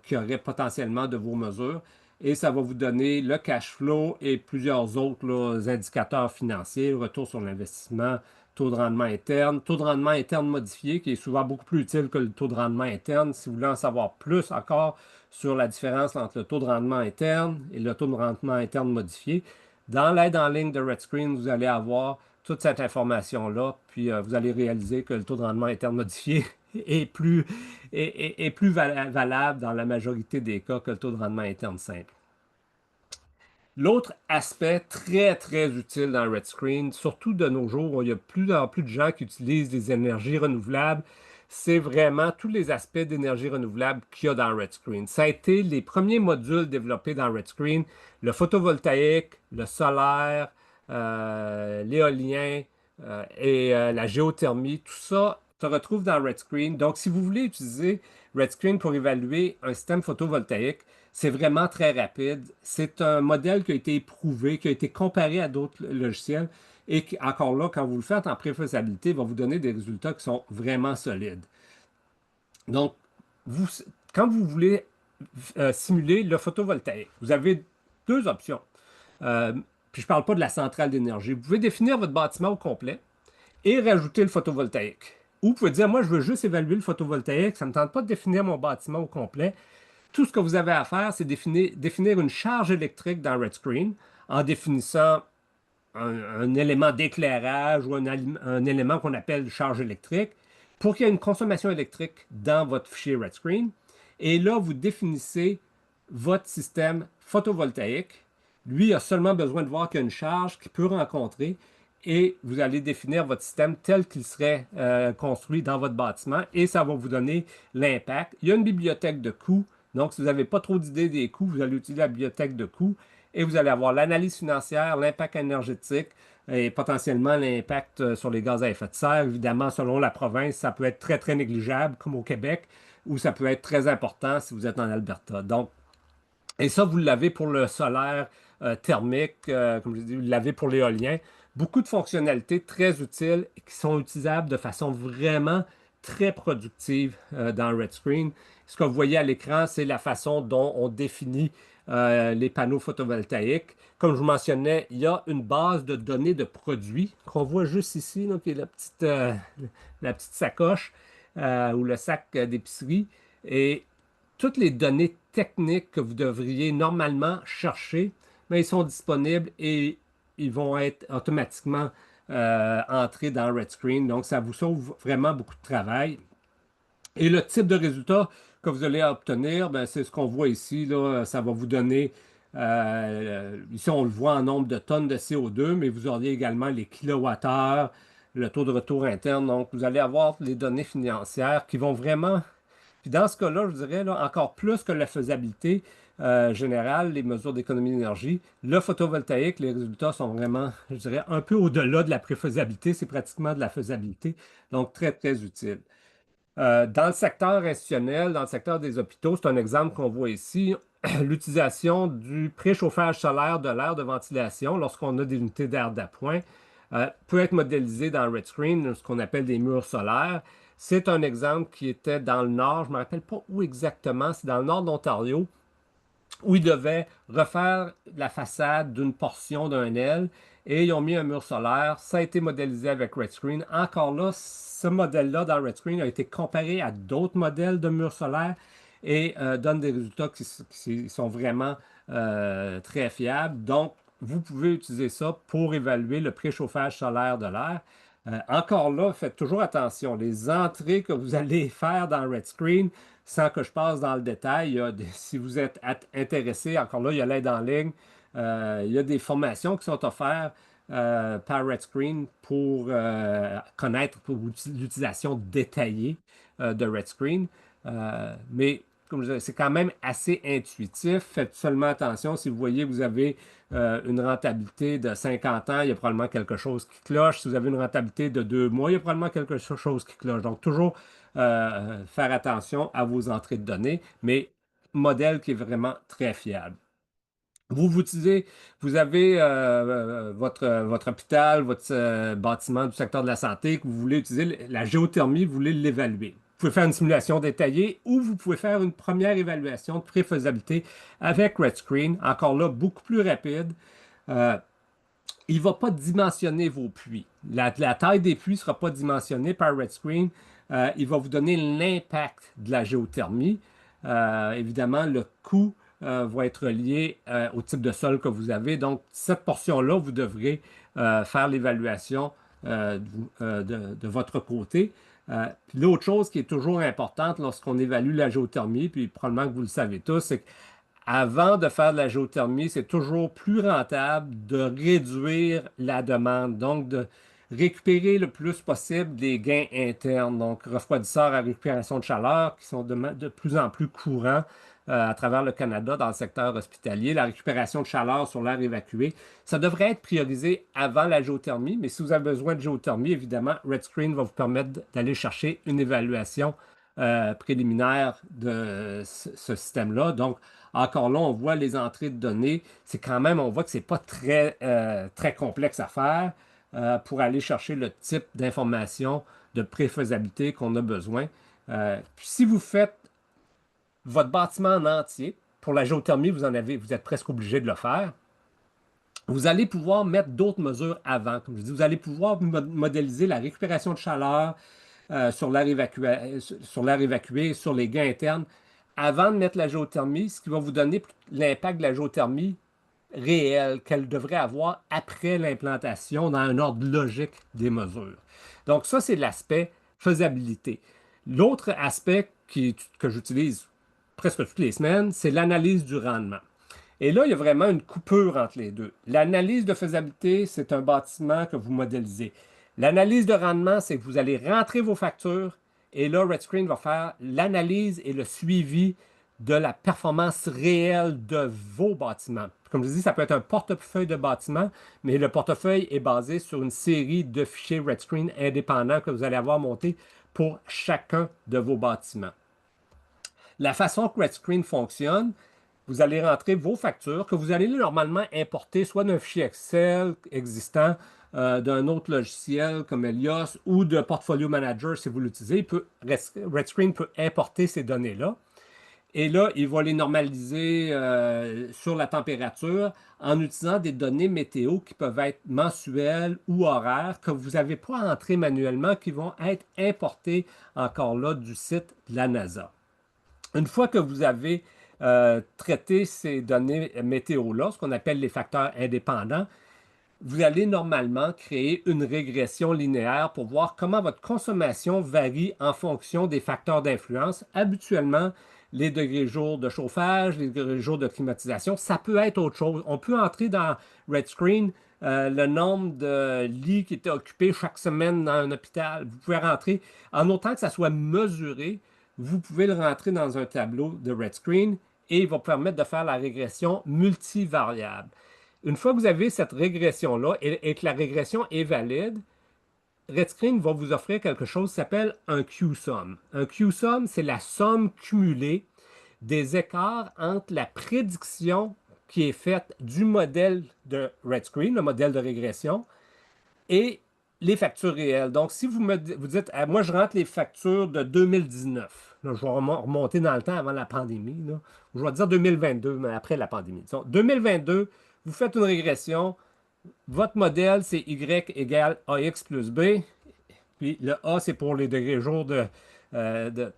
qu'il y aurait potentiellement de vos mesures. Et ça va vous donner le cash flow et plusieurs autres là, indicateurs financiers, retour sur l'investissement, taux de rendement interne modifié, qui est souvent beaucoup plus utile que le taux de rendement interne. Si vous voulez en savoir plus encore sur la différence entre le taux de rendement interne et le taux de rendement interne modifié, dans l'aide en ligne de RedScreen, vous allez avoir toute cette information-là, puis vous allez réaliser que le taux de rendement interne modifié est plus valable dans la majorité des cas que le taux de rendement interne simple. L'autre aspect très, très utile dans RedScreen, surtout de nos jours où il y a plus en plus de gens qui utilisent des énergies renouvelables, c'est vraiment tous les aspects d'énergie renouvelable qu'il y a dans RedScreen. Ça a été les premiers modules développés dans RedScreen, le photovoltaïque, le solaire, l'éolien et la géothermie, tout ça se retrouve dans RedScreen. Donc, si vous voulez utiliser RedScreen pour évaluer un système photovoltaïque, c'est vraiment très rapide. C'est un modèle qui a été éprouvé, qui a été comparé à d'autres logiciels et qui, encore là, quand vous le faites en préfaisabilité, va vous donner des résultats qui sont vraiment solides. Donc, vous, quand vous voulez simuler le photovoltaïque, vous avez deux options. Puis je ne parle pas de la centrale d'énergie. Vous pouvez définir votre bâtiment au complet et rajouter le photovoltaïque. Ou vous pouvez dire, moi, je veux juste évaluer le photovoltaïque, ça ne me tente pas de définir mon bâtiment au complet. Tout ce que vous avez à faire, c'est définir une charge électrique dans RedScreen en définissant un élément d'éclairage ou un élément qu'on appelle charge électrique pour qu'il y ait une consommation électrique dans votre fichier RedScreen. Et là, vous définissez votre système photovoltaïque. Lui a seulement besoin de voir qu'il y a une charge qu'il peut rencontrer et vous allez définir votre système tel qu'il serait construit dans votre bâtiment et ça va vous donner l'impact. Il y a une bibliothèque de coûts. Donc, si vous n'avez pas trop d'idées des coûts, vous allez utiliser la bibliothèque de coûts et vous allez avoir l'analyse financière, l'impact énergétique, et potentiellement l'impact sur les gaz à effet de serre. Évidemment, selon la province, ça peut être très, très négligeable, comme au Québec, ou ça peut être très important si vous êtes en Alberta. Donc, et ça, vous l'avez pour le solaire thermique, comme je dis, vous l'avez pour l'éolien. Beaucoup de fonctionnalités très utiles et qui sont utilisables de façon vraiment très productive dans Red Screen. Ce que vous voyez à l'écran, c'est la façon dont on définit les panneaux photovoltaïques. Comme je vous mentionnais, il y a une base de données de produits qu'on voit juste ici, là, qui est la petite sacoche ou le sac d'épicerie. Et toutes les données techniques que vous devriez normalement chercher, mais ils sont disponibles et ils vont être automatiquement entrés dans Red Screen. Donc, ça vous sauve vraiment beaucoup de travail. Et le type de résultat que vous allez obtenir, ben, c'est ce qu'on voit ici. Là, ça va vous donner, ici on le voit en nombre de tonnes de CO2, mais vous auriez également les kilowattheures, le taux de retour interne. Donc, vous allez avoir les données financières qui vont vraiment puis dans ce cas-là, je dirais là, encore plus que la faisabilité générale, les mesures d'économie d'énergie, le photovoltaïque, les résultats sont vraiment, je dirais, un peu au-delà de la préfaisabilité. C'est pratiquement de la faisabilité, donc très, très utile. Dans le secteur institutionnel, dans le secteur des hôpitaux, c'est un exemple qu'on voit ici, l'utilisation du préchauffage solaire de l'air de ventilation lorsqu'on a des unités d'air d'appoint peut être modélisé dans Red Screen, ce qu'on appelle des murs solaires. C'est un exemple qui était dans le nord, je ne me rappelle pas où exactement, c'est dans le nord d'Ontario, où ils devaient refaire la façade d'une portion d'un aile et ils ont mis un mur solaire. Ça a été modélisé avec Red Screen. Encore là, ce modèle-là dans Red Screen a été comparé à d'autres modèles de murs solaires et donne des résultats qui sont vraiment très fiables. Donc, vous pouvez utiliser ça pour évaluer le préchauffage solaire de l'air. Encore là, faites toujours attention. Les entrées que vous allez faire dans Red Screen, sans que je passe dans le détail, si vous êtes intéressé, encore là, il y a l'aide en ligne. Il y a des formations qui sont offertes par Red Screen pour connaître l'utilisation détaillée de Red Screen. Mais comme je disais, c'est quand même assez intuitif. Faites seulement attention si vous voyez que vous avez une rentabilité de 50 ans, il y a probablement quelque chose qui cloche. Si vous avez une rentabilité de 2 mois, il y a probablement quelque chose qui cloche. Donc, toujours faire attention à vos entrées de données, mais modèle qui est vraiment très fiable. Vous utilisez, vous avez votre hôpital, votre bâtiment du secteur de la santé que vous voulez utiliser, la géothermie, vous voulez l'évaluer. Vous pouvez faire une simulation détaillée ou vous pouvez faire une première évaluation de préfaisabilité avec Red Screen. Encore là, beaucoup plus rapide. Euh, il ne va pas dimensionner vos puits. La taille des puits ne sera pas dimensionnée par Red Screen. Il va vous donner l'impact de la géothermie. Évidemment, le coût va être lié au type de sol que vous avez. Donc, cette portion-là, vous devrez faire l'évaluation de votre côté. Puis l'autre chose qui est toujours importante lorsqu'on évalue la géothermie, puis probablement que vous le savez tous, c'est qu'avant de faire de la géothermie, c'est toujours plus rentable de réduire la demande, donc de récupérer le plus possible des gains internes, donc refroidisseurs à récupération de chaleur qui sont de plus en plus courants à travers le Canada dans le secteur hospitalier, la récupération de chaleur sur l'air évacué. Ça devrait être priorisé avant la géothermie, mais si vous avez besoin de géothermie, évidemment, Red Screen va vous permettre d'aller chercher une évaluation préliminaire de ce système-là. Donc, encore là, on voit les entrées de données. C'est quand même, on voit que c'est pas très complexe à faire pour aller chercher le type d'information de préfaisabilité qu'on a besoin. Puis si vous faites votre bâtiment en entier, pour la géothermie, vous êtes presque obligé de le faire. Vous allez pouvoir mettre d'autres mesures avant. Comme je dis, vous allez pouvoir modéliser la récupération de chaleur sur l'air évacué, sur les gains internes, avant de mettre la géothermie, ce qui va vous donner l'impact de la géothermie réel qu'elle devrait avoir après l'implantation dans un ordre logique des mesures. Donc ça, c'est l'aspect faisabilité. L'autre aspect que j'utilise presque toutes les semaines, c'est l'analyse du rendement. Et là, il y a vraiment une coupure entre les deux. L'analyse de faisabilité, c'est un bâtiment que vous modélisez. L'analyse de rendement, c'est que vous allez rentrer vos factures et là, Red Screen va faire l'analyse et le suivi de la performance réelle de vos bâtiments. Comme je dis, ça peut être un portefeuille de bâtiment, mais le portefeuille est basé sur une série de fichiers RedScreen indépendants que vous allez avoir montés pour chacun de vos bâtiments. La façon que RedScreen fonctionne, vous allez rentrer vos factures que vous allez normalement importer soit d'un fichier Excel existant, d'un autre logiciel comme Helios ou de Portfolio Manager si vous l'utilisez. RedScreen peut importer ces données-là. Et là, il va les normaliser sur la température en utilisant des données météo qui peuvent être mensuelles ou horaires que vous n'avez pas à entrer manuellement, qui vont être importées encore là du site de la NASA. Une fois que vous avez traité ces données météo-là, ce qu'on appelle les facteurs indépendants, vous allez normalement créer une régression linéaire pour voir comment votre consommation varie en fonction des facteurs d'influence. Habituellement, les degrés jours de chauffage, les degrés jours de climatisation, ça peut être autre chose. On peut entrer dans RedScreen le nombre de lits qui étaient occupés chaque semaine dans un hôpital. Vous pouvez rentrer, en autant que ça soit mesuré, vous pouvez le rentrer dans un tableau de RedScreen et il va permettre de faire la régression multivariable. Une fois que vous avez cette régression-là et que la régression est valide, RedScreen va vous offrir quelque chose qui s'appelle un Q-sum. Un Q-sum, c'est la somme cumulée des écarts entre la prédiction qui est faite du modèle de RedScreen, le modèle de régression, et les factures réelles. Donc, si vous dites, ah, moi, je rentre les factures de 2019, là, je vais remonter dans le temps avant la pandémie, là, je vais dire 2022, mais après la pandémie. Donc, 2022, vous faites une régression, votre modèle, c'est Y égale AX plus B, puis le A, c'est pour les degrés jours euh, de,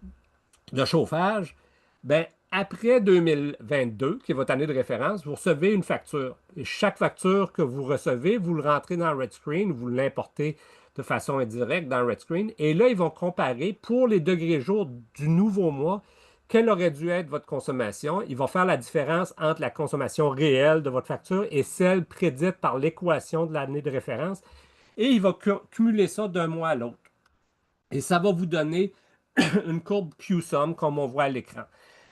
de chauffage. Ben, après 2022, qui est votre année de référence, vous recevez une facture. Et chaque facture que vous recevez, vous le rentrez dans RedScreen, vous l'importez de façon indirecte dans RedScreen. Et là, ils vont comparer pour les degrés jours du nouveau mois, quelle aurait dû être votre consommation. Ils vont faire la différence entre la consommation réelle de votre facture et celle prédite par l'équation de l'année de référence. Et il va cumuler ça d'un mois à l'autre. Et ça va vous donner une courbe Q-sum comme on voit à l'écran.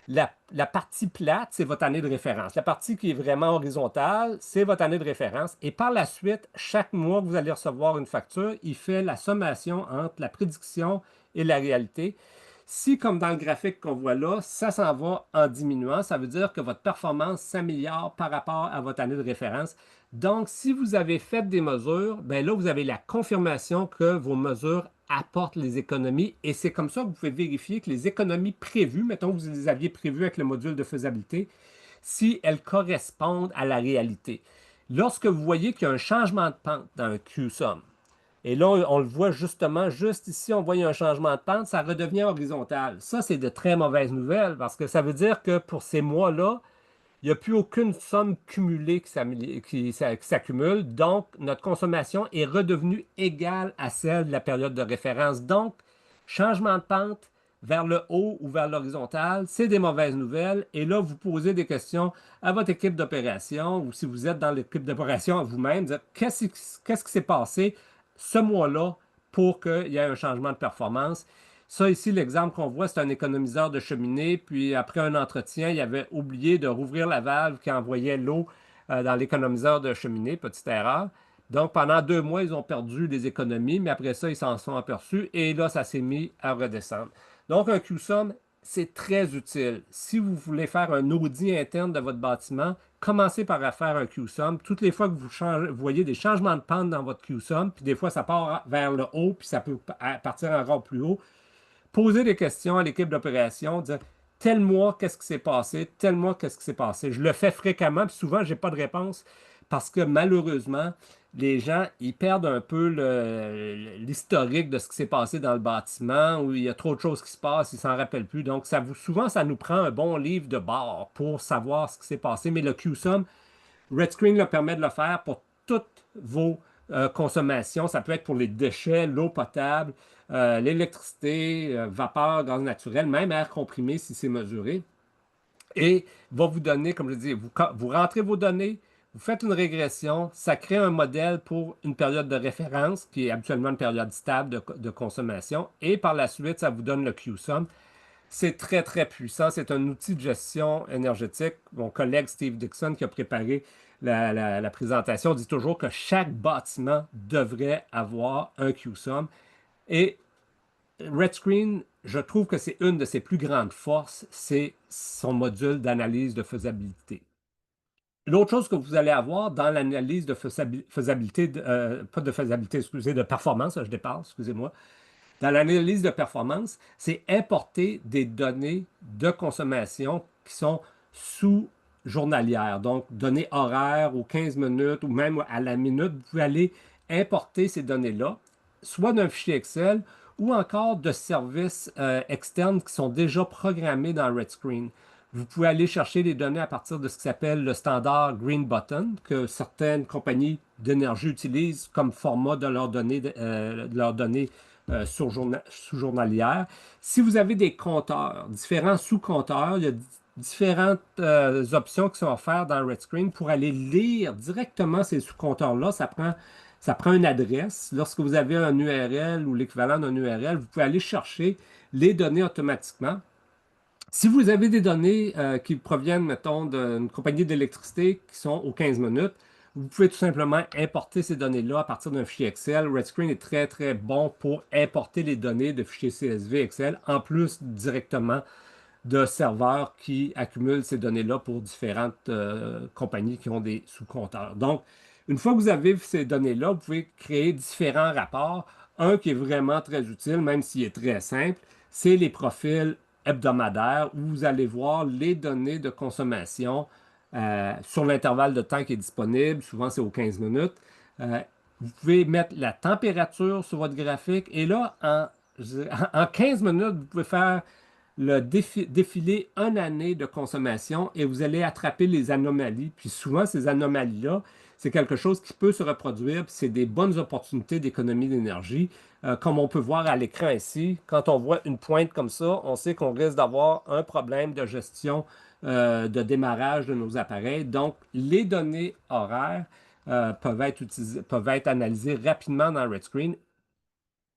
La partie plate, c'est votre année de référence. La partie qui est vraiment horizontale, c'est votre année de référence. Et par la suite, chaque mois que vous allez recevoir une facture, il fait la sommation entre la prédiction et la réalité. Si, comme dans le graphique qu'on voit là, ça s'en va en diminuant, ça veut dire que votre performance s'améliore par rapport à votre année de référence. Donc, si vous avez fait des mesures, bien là, vous avez la confirmation que vos mesures apportent les économies et c'est comme ça que vous pouvez vérifier que les économies prévues, mettons que vous les aviez prévues avec le module de faisabilité, si elles correspondent à la réalité. Lorsque vous voyez qu'il y a un changement de pente dans un Q-sum, et là, on le voit justement, juste ici, on voit un changement de pente, ça redevient horizontal. Ça, c'est de très mauvaises nouvelles parce que ça veut dire que pour ces mois-là, il n'y a plus aucune somme cumulée qui s'accumule. Donc, notre consommation est redevenue égale à celle de la période de référence. Donc, changement de pente vers le haut ou vers l'horizontale, c'est des mauvaises nouvelles. Et là, vous posez des questions à votre équipe d'opération ou si vous êtes dans l'équipe d'opération à vous-même, qu'est-ce qui s'est passé ce mois-là pour qu'il y ait un changement de performance. Ça, ici, l'exemple qu'on voit, c'est un économiseur de cheminée. Puis, après un entretien, il avait oublié de rouvrir la valve qui envoyait l'eau dans l'économiseur de cheminée. Petite erreur. Donc, pendant 2 mois, ils ont perdu des économies, mais après ça, ils s'en sont aperçus. Et là, ça s'est mis à redescendre. Donc, un Q-sum, c'est très utile. Si vous voulez faire un audit interne de votre bâtiment, commencez par faire un Q-sum. Toutes les fois que vous voyez des changements de pente dans votre Q-sum, puis des fois, ça part vers le haut, puis ça peut partir encore plus haut, poser des questions à l'équipe d'opération, dire tel mois, qu'est-ce qui s'est passé, tel mois, qu'est-ce qui s'est passé. Je le fais fréquemment, puis souvent, je n'ai pas de réponse parce que malheureusement, les gens, ils perdent un peu l'historique de ce qui s'est passé dans le bâtiment, où il y a trop de choses qui se passent, ils ne s'en rappellent plus. Donc, souvent, ça nous prend un bon livre de bord pour savoir ce qui s'est passé. Mais le QSUM, RedScreen le permet de le faire pour toutes vos consommations. Ça peut être pour les déchets, l'eau potable, l'électricité, vapeur, gaz naturel, même air comprimé si c'est mesuré. Et va vous donner, comme je dis, vous rentrez vos données, vous faites une régression, ça crée un modèle pour une période de référence, qui est habituellement une période stable de consommation, et par la suite, ça vous donne le QSUM. C'est très, très puissant. C'est un outil de gestion énergétique. Mon collègue Steve Dixon, qui a préparé la présentation, dit toujours que chaque bâtiment devrait avoir un QSUM. Et RedScreen, je trouve que c'est une de ses plus grandes forces, c'est son module d'analyse de faisabilité. L'autre chose que vous allez avoir dans l'analyse de faisabilité, pas de faisabilité, excusez, de performance, je dépasse, excusez-moi, dans l'analyse de performance, c'est importer des données de consommation qui sont sous-journalières, donc données horaires aux 15 minutes ou même à la minute. Vous pouvez aller importer ces données-là, soit d'un fichier Excel ou encore de services externes qui sont déjà programmés dans RedScreen. Vous pouvez aller chercher les données à partir de ce qui s'appelle le standard Green Button, que certaines compagnies d'énergie utilisent comme format de leurs données, sous-journalières. Si vous avez des compteurs, différents sous-compteurs, il y a différentes options qui sont offertes dans RedScreen pour aller lire directement ces sous-compteurs-là. Ça prend une adresse. Lorsque vous avez un URL ou l'équivalent d'un URL, vous pouvez aller chercher les données automatiquement. Si vous avez des données qui proviennent, mettons, d'une compagnie d'électricité qui sont aux 15 minutes, vous pouvez tout simplement importer ces données-là à partir d'un fichier Excel. RedScreen est très, très bon pour importer les données de fichiers CSV Excel, en plus directement de serveurs qui accumulent ces données-là pour différentes compagnies qui ont des sous-compteurs. Donc, une fois que vous avez ces données-là, vous pouvez créer différents rapports. Un qui est vraiment très utile, même s'il est très simple, c'est les profils hebdomadaires où vous allez voir les données de consommation sur l'intervalle de temps qui est disponible. Souvent, c'est aux 15 minutes. Euh, Vous pouvez mettre la température sur votre graphique et là, en 15 minutes, vous pouvez faire le défiler une année de consommation et vous allez attraper les anomalies. Puis souvent, ces anomalies-là, c'est quelque chose qui peut se reproduire, puis c'est des bonnes opportunités d'économie d'énergie. Comme on peut voir à l'écran ici, quand on voit une pointe comme ça, on sait qu'on risque d'avoir un problème de gestion de démarrage de nos appareils. Donc, les données horaires peuvent être analysées rapidement dans RedScreen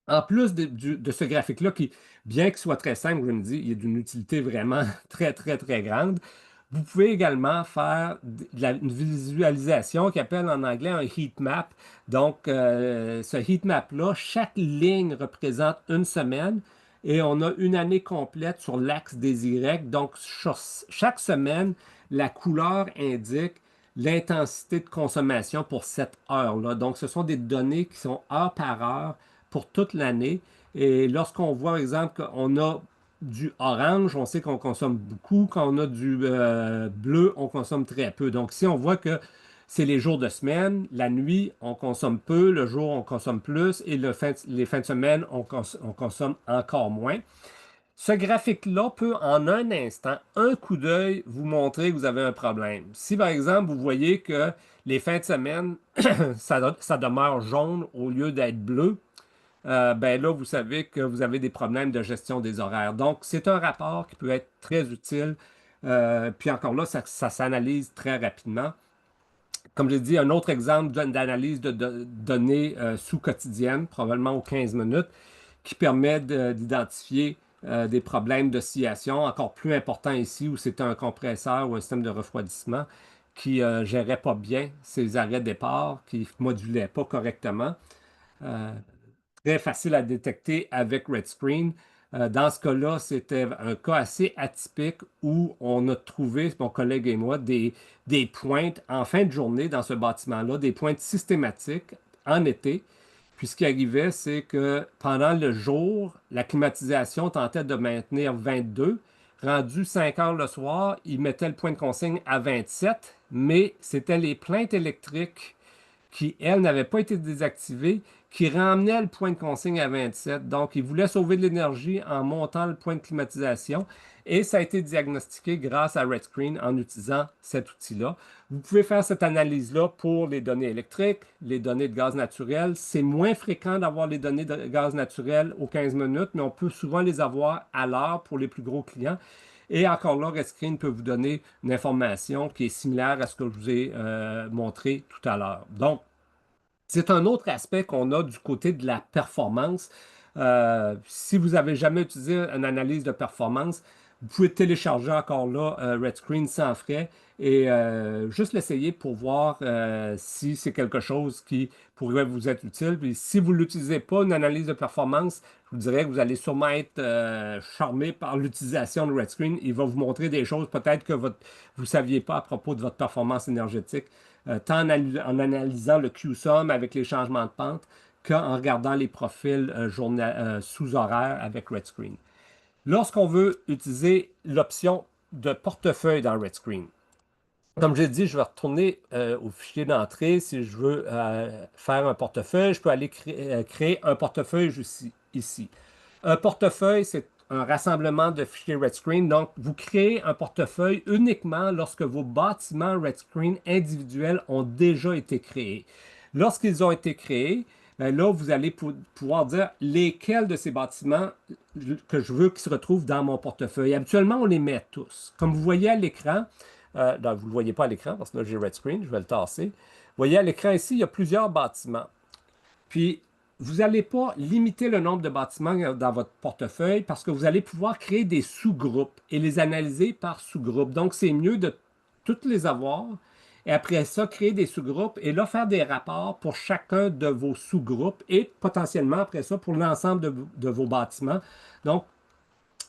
en plus de ce graphique-là, qui, bien qu'il soit très simple, je me dis, il est d'une utilité vraiment très, très, très grande. Vous pouvez également faire une visualisation qui appelle en anglais un heat map. Donc, ce heat map-là, chaque ligne représente une semaine et on a une année complète sur l'axe des Y. Donc, chaque semaine, la couleur indique l'intensité de consommation pour cette heure-là. Donc, ce sont des données qui sont heure par heure pour toute l'année. Et lorsqu'on voit, par exemple, qu'on a du orange, on sait qu'on consomme beaucoup. Quand on a du bleu, on consomme très peu. Donc, si on voit que c'est les jours de semaine, la nuit, on consomme peu, le jour, on consomme plus, et les fins de semaine, on consomme encore moins. Ce graphique-là peut, en un instant, un coup d'œil, vous montrer que vous avez un problème. Si, par exemple, vous voyez que les fins de semaine, ça demeure jaune au lieu d'être bleu, ben là, vous savez que vous avez des problèmes de gestion des horaires. Donc, c'est un rapport qui peut être très utile. Puis encore là, ça s'analyse très rapidement. Comme j'ai dit, un autre exemple d'analyse de données sous-quotidiennes, probablement aux 15 minutes, qui permet d'identifier des problèmes d'oscillation encore plus importants ici, où c'est un compresseur ou un système de refroidissement qui ne gérait pas bien ses arrêts départ, qui ne modulait pas correctement. Euh, Très facile à détecter avec RedScreen. Dans ce cas-là, c'était un cas assez atypique où on a trouvé, mon collègue et moi, des pointes en fin de journée dans ce bâtiment-là, des pointes systématiques en été. Puis ce qui arrivait, c'est que pendant le jour, la climatisation tentait de maintenir 22. Rendu 5 heures le soir, il mettait le point de consigne à 27, mais c'était les plaintes électriques qui, elle, n'avait pas été désactivée, qui ramenait le point de consigne à 27. Donc, il voulait sauver de l'énergie en montant le point de climatisation. Et ça a été diagnostiqué grâce à RedScreen en utilisant cet outil-là. Vous pouvez faire cette analyse-là pour les données électriques, les données de gaz naturel. C'est moins fréquent d'avoir les données de gaz naturel aux 15 minutes, mais on peut souvent les avoir à l'heure pour les plus gros clients. Et encore là, RedScreen peut vous donner une information qui est similaire à ce que je vous ai montré tout à l'heure. Donc, c'est un autre aspect qu'on a du côté de la performance. Si vous n'avez jamais utilisé une analyse de performance, vous pouvez télécharger encore là Red Screen sans frais et juste l'essayer pour voir si c'est quelque chose qui pourrait vous être utile. Puis si vous ne l'utilisez pas, une analyse de performance, je vous dirais que vous allez sûrement être charmé par l'utilisation de Red Screen. Il va vous montrer des choses peut-être que vous ne saviez pas à propos de votre performance énergétique, tant en analysant le Q-Sum avec les changements de pente qu'en regardant les profils sous-horaires avec Red Screen. Lorsqu'on veut utiliser l'option de portefeuille dans Red Screen, comme j'ai dit, je vais retourner au fichier d'entrée. Si je veux faire un portefeuille, je peux aller créer un portefeuille ici. Un portefeuille, c'est un rassemblement de fichiers Red Screen. Donc, vous créez un portefeuille uniquement lorsque vos bâtiments Red Screen individuels ont déjà été créés. Lorsqu'ils ont été créés, ben là, vous allez pouvoir dire lesquels de ces bâtiments que je veux qu'ils se retrouvent dans mon portefeuille. Habituellement, on les met tous. Comme vous voyez à l'écran, non, vous ne le voyez pas à l'écran parce que là, j'ai Red Screen, je vais le tasser. Vous voyez à l'écran ici, il y a plusieurs bâtiments. Puis, vous n'allez pas limiter le nombre de bâtiments dans votre portefeuille parce que vous allez pouvoir créer des sous-groupes et les analyser par sous-groupes. Donc, c'est mieux de toutes les avoir et après ça, créer des sous-groupes et là, faire des rapports pour chacun de vos sous-groupes et potentiellement après ça pour l'ensemble de vos bâtiments. Donc,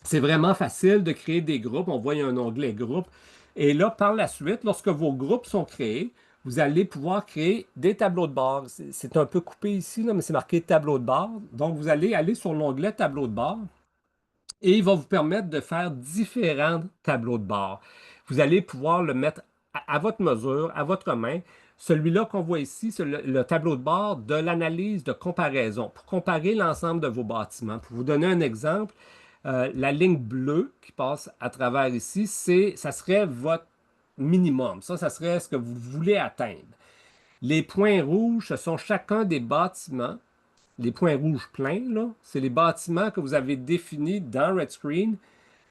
c'est vraiment facile de créer des groupes. On voit il y a un onglet groupe. Et là, par la suite, lorsque vos groupes sont créés, vous allez pouvoir créer des tableaux de bord. C'est un peu coupé ici, là, mais c'est marqué tableau de bord. Donc, vous allez aller sur l'onglet tableau de bord et il va vous permettre de faire différents tableaux de bord. Vous allez pouvoir le mettre à votre mesure, à votre main. Celui-là qu'on voit ici, c'est le tableau de bord de l'analyse de comparaison pour comparer l'ensemble de vos bâtiments. Pour vous donner un exemple, la ligne bleue qui passe à travers ici, ça serait votre minimum. Ça serait ce que vous voulez atteindre. Les points rouges, ce sont chacun des bâtiments. Les points rouges pleins, là, c'est les bâtiments que vous avez définis dans Red Screen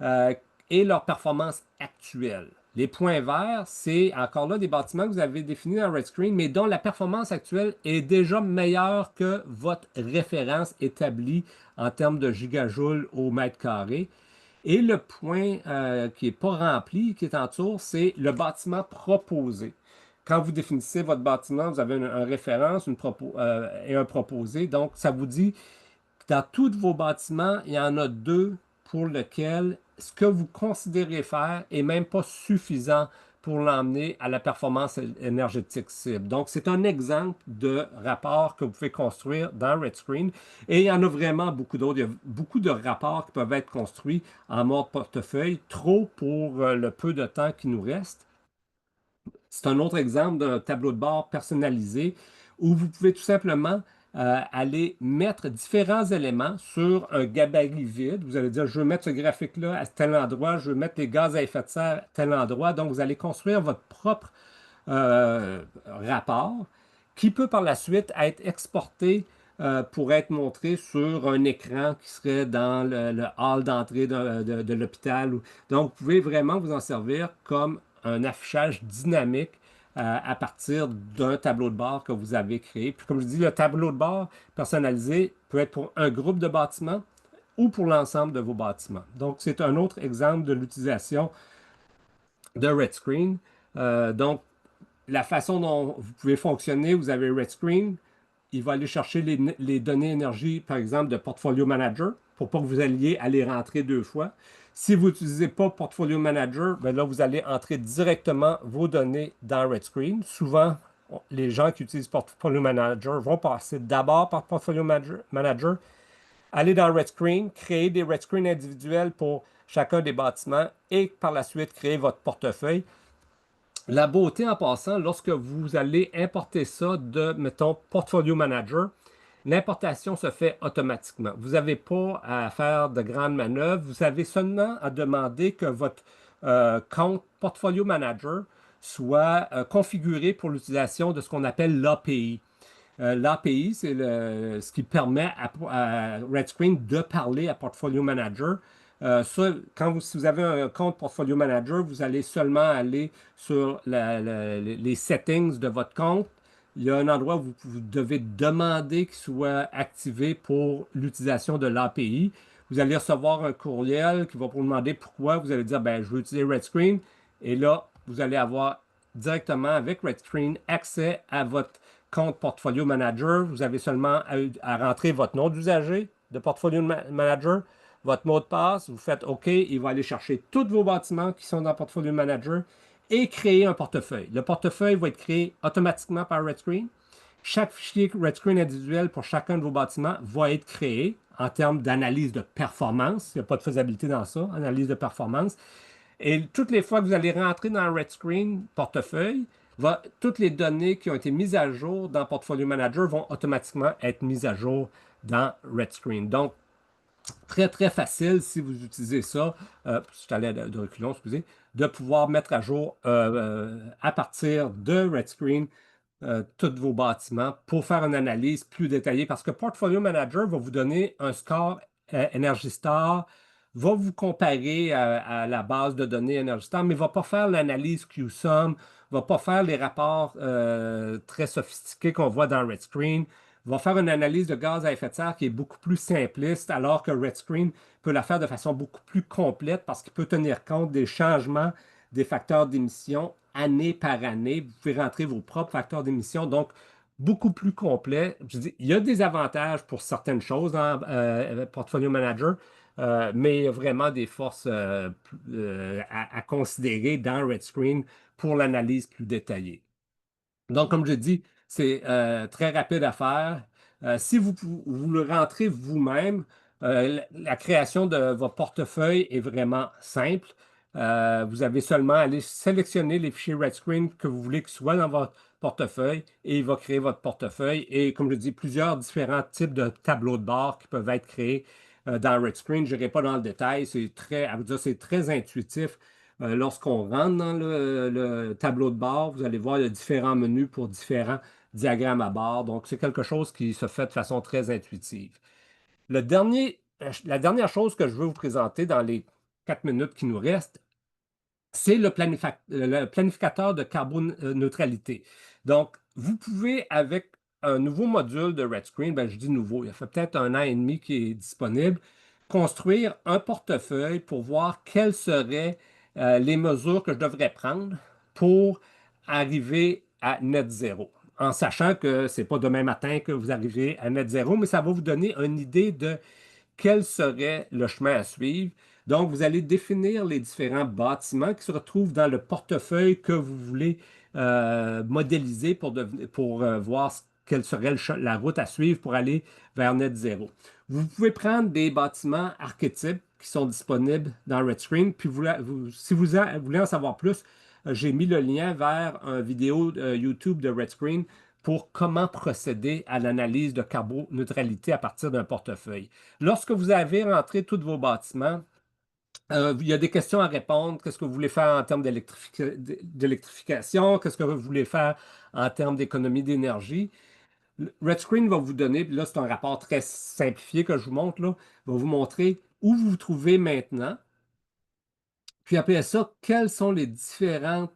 euh, et leur performance actuelle. Les points verts, c'est encore là des bâtiments que vous avez définis dans Red Screen, mais dont la performance actuelle est déjà meilleure que votre référence établie en termes de gigajoules au mètre carré. Et le point qui n'est pas rempli, qui est en dessous, c'est le bâtiment proposé. Quand vous définissez votre bâtiment, vous avez un référence et un proposé. Donc, ça vous dit que dans tous vos bâtiments, il y en a deux pour lesquels ce que vous considérez faire n'est même pas suffisant pour l'emmener à la performance énergétique cible. Donc, c'est un exemple de rapport que vous pouvez construire dans Red Screen. Et il y en a vraiment beaucoup d'autres. Il y a beaucoup de rapports qui peuvent être construits en mode portefeuille, trop pour le peu de temps qui nous reste. C'est un autre exemple d'un tableau de bord personnalisé où vous pouvez tout simplement aller mettre différents éléments sur un gabarit vide. Vous allez dire, je veux mettre ce graphique-là à tel endroit, je veux mettre les gaz à effet de serre à tel endroit. Donc, vous allez construire votre propre rapport qui peut par la suite être exporté pour être montré sur un écran qui serait dans le hall d'entrée de l'hôpital. Donc, vous pouvez vraiment vous en servir comme un affichage dynamique à partir d'un tableau de bord que vous avez créé. Puis, comme je dis, le tableau de bord personnalisé peut être pour un groupe de bâtiments ou pour l'ensemble de vos bâtiments. Donc, c'est un autre exemple de l'utilisation de Red Screen. Donc, la façon dont vous pouvez fonctionner, vous avez Red Screen, il va aller chercher les données énergie, par exemple, de Portfolio Manager, pour pas que vous alliez aller rentrer deux fois. Si vous n'utilisez pas Portfolio Manager, ben là, vous allez entrer directement vos données dans Red Screen. Souvent, les gens qui utilisent Portfolio Manager vont passer d'abord par Portfolio Manager, aller dans Red Screen, créer des Red Screen individuels pour chacun des bâtiments et par la suite créer votre portefeuille. La beauté en passant, lorsque vous allez importer ça de, mettons, Portfolio Manager, l'importation se fait automatiquement. Vous n'avez pas à faire de grandes manœuvres. Vous avez seulement à demander que votre compte Portfolio Manager soit configuré pour l'utilisation de ce qu'on appelle l'API. L'API, c'est ce qui permet à Red Screen de parler à Portfolio Manager. Ça, si vous avez un compte Portfolio Manager, vous allez seulement aller sur les settings de votre compte, il y a un endroit où vous devez demander qu'il soit activé pour l'utilisation de l'API. Vous allez recevoir un courriel qui va vous demander pourquoi. Vous allez dire, ben, je veux utiliser RedScreen. Et là, vous allez avoir directement avec RedScreen accès à votre compte Portfolio Manager. Vous avez seulement à rentrer votre nom d'usager de Portfolio Manager, votre mot de passe. Vous faites OK. Il va aller chercher tous vos bâtiments qui sont dans Portfolio Manager et créer un portefeuille. Le portefeuille va être créé automatiquement par RedScreen. Chaque fichier RedScreen individuel pour chacun de vos bâtiments va être créé en termes d'analyse de performance. Il n'y a pas de faisabilité dans ça, analyse de performance. Et toutes les fois que vous allez rentrer dans RedScreen portefeuille, toutes les données qui ont été mises à jour dans Portfolio Manager vont automatiquement être mises à jour dans RedScreen. Donc, très, très facile si vous utilisez ça, je suis allé de reculons, excusez, de pouvoir mettre à jour à partir de RedScreen tous vos bâtiments pour faire une analyse plus détaillée parce que Portfolio Manager va vous donner un score Energy Star, va vous comparer à la base de données Energy Star, mais ne va pas faire l'analyse QSUM, ne va pas faire les rapports très sophistiqués qu'on voit dans RedScreen, va faire une analyse de gaz à effet de serre qui est beaucoup plus simpliste, alors que RedScreen peut la faire de façon beaucoup plus complète parce qu'il peut tenir compte des changements des facteurs d'émission année par année. Vous pouvez rentrer vos propres facteurs d'émission, donc beaucoup plus complet. Je dis, il y a des avantages pour certaines choses dans Portfolio Manager, mais il y a vraiment des forces à considérer dans RedScreen pour l'analyse plus détaillée. Donc, comme je dis, c'est très rapide à faire. Si vous le rentrez vous-même, la création de votre portefeuille est vraiment simple. Vous avez seulement à aller sélectionner les fichiers RedScreen que vous voulez qu'ils soient dans votre portefeuille et il va créer votre portefeuille. Et comme je dis, plusieurs différents types de tableaux de bord qui peuvent être créés dans RedScreen. Je n'irai pas dans le détail, c'est très intuitif. Lorsqu'on rentre dans le tableau de bord, vous allez voir, il y a différents menus pour différents diagrammes à bord. Donc, c'est quelque chose qui se fait de façon très intuitive. La dernière chose que je veux vous présenter dans les 4 minutes qui nous restent, c'est le planificateur de carboneutralité. Donc, vous pouvez, avec un nouveau module de RedScreen, ben, je dis nouveau, il y a fait peut-être 1 an et demi qui est disponible, construire un portefeuille pour voir quelles seraient les mesures que je devrais prendre pour arriver à net zéro. En sachant que ce n'est pas demain matin que vous arrivez à net zéro, mais ça va vous donner une idée de quel serait le chemin à suivre. Donc, vous allez définir les différents bâtiments qui se retrouvent dans le portefeuille que vous voulez modéliser pour voir quelle serait la route à suivre pour aller vers net zéro. Vous pouvez prendre des bâtiments archétypes qui sont disponibles dans RedScreen, puis si vous voulez en savoir plus, j'ai mis le lien vers une vidéo YouTube de RedScreen pour comment procéder à l'analyse de carboneutralité à partir d'un portefeuille. Lorsque vous avez rentré tous vos bâtiments, il y a des questions à répondre. Qu'est-ce que vous voulez faire en termes d'électrification? Qu'est-ce que vous voulez faire en termes d'économie d'énergie? RedScreen va vous donner, puis là, c'est un rapport très simplifié que je vous montre, là, va vous montrer où vous vous trouvez maintenant. Puis après ça, quelles sont les différentes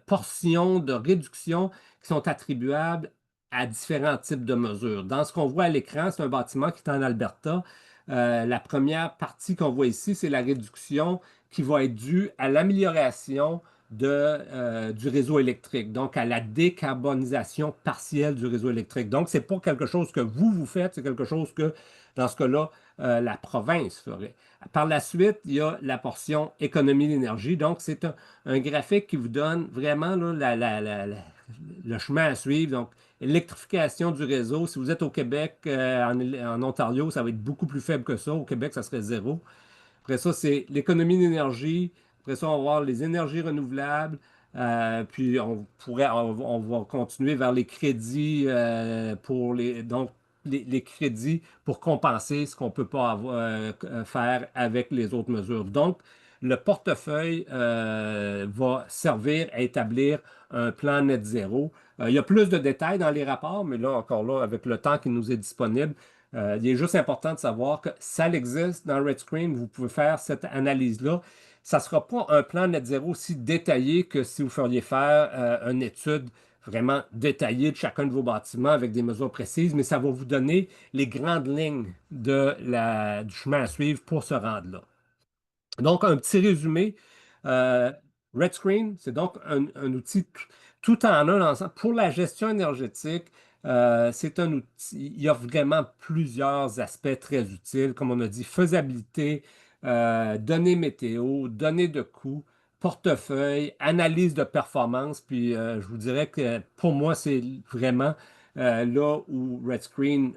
portions de réduction qui sont attribuables à différents types de mesures. Dans ce qu'on voit à l'écran, c'est un bâtiment qui est en Alberta. La première partie qu'on voit ici, c'est la réduction qui va être due à l'amélioration du réseau électrique, donc à la décarbonisation partielle du réseau électrique. Donc, ce n'est pas quelque chose que vous faites, c'est quelque chose que, dans ce cas-là, la province ferait. Par la suite, il y a la portion économie d'énergie. Donc, c'est un graphique qui vous donne vraiment là, le chemin à suivre. Donc, électrification du réseau. Si vous êtes au Québec, en Ontario, ça va être beaucoup plus faible que ça. Au Québec, ça serait zéro. Après ça, c'est l'économie d'énergie. Après ça, on va voir les énergies renouvelables. Puis on va continuer vers les crédits donc les crédits pour compenser ce qu'on ne peut pas faire avec les autres mesures. Donc, le portefeuille va servir à établir un plan net zéro. Il y a plus de détails dans les rapports, mais là, encore là, avec le temps qui nous est disponible, il est juste important de savoir que ça existe dans RedScreen. Vous pouvez faire cette analyse-là. Ça ne sera pas un plan net zéro aussi détaillé que si vous feriez faire une étude vraiment détaillé de chacun de vos bâtiments avec des mesures précises, mais ça va vous donner les grandes lignes du chemin à suivre pour se rendre là. Donc, un petit résumé. euh, Red Screen, c'est donc un outil tout en un ensemble. Pour la gestion énergétique, c'est un outil. Il y a vraiment plusieurs aspects très utiles. Comme on a dit, faisabilité, données météo, données de coûts, portefeuille, analyse de performance. Puis, je vous dirais que pour moi, c'est vraiment là où Red Screen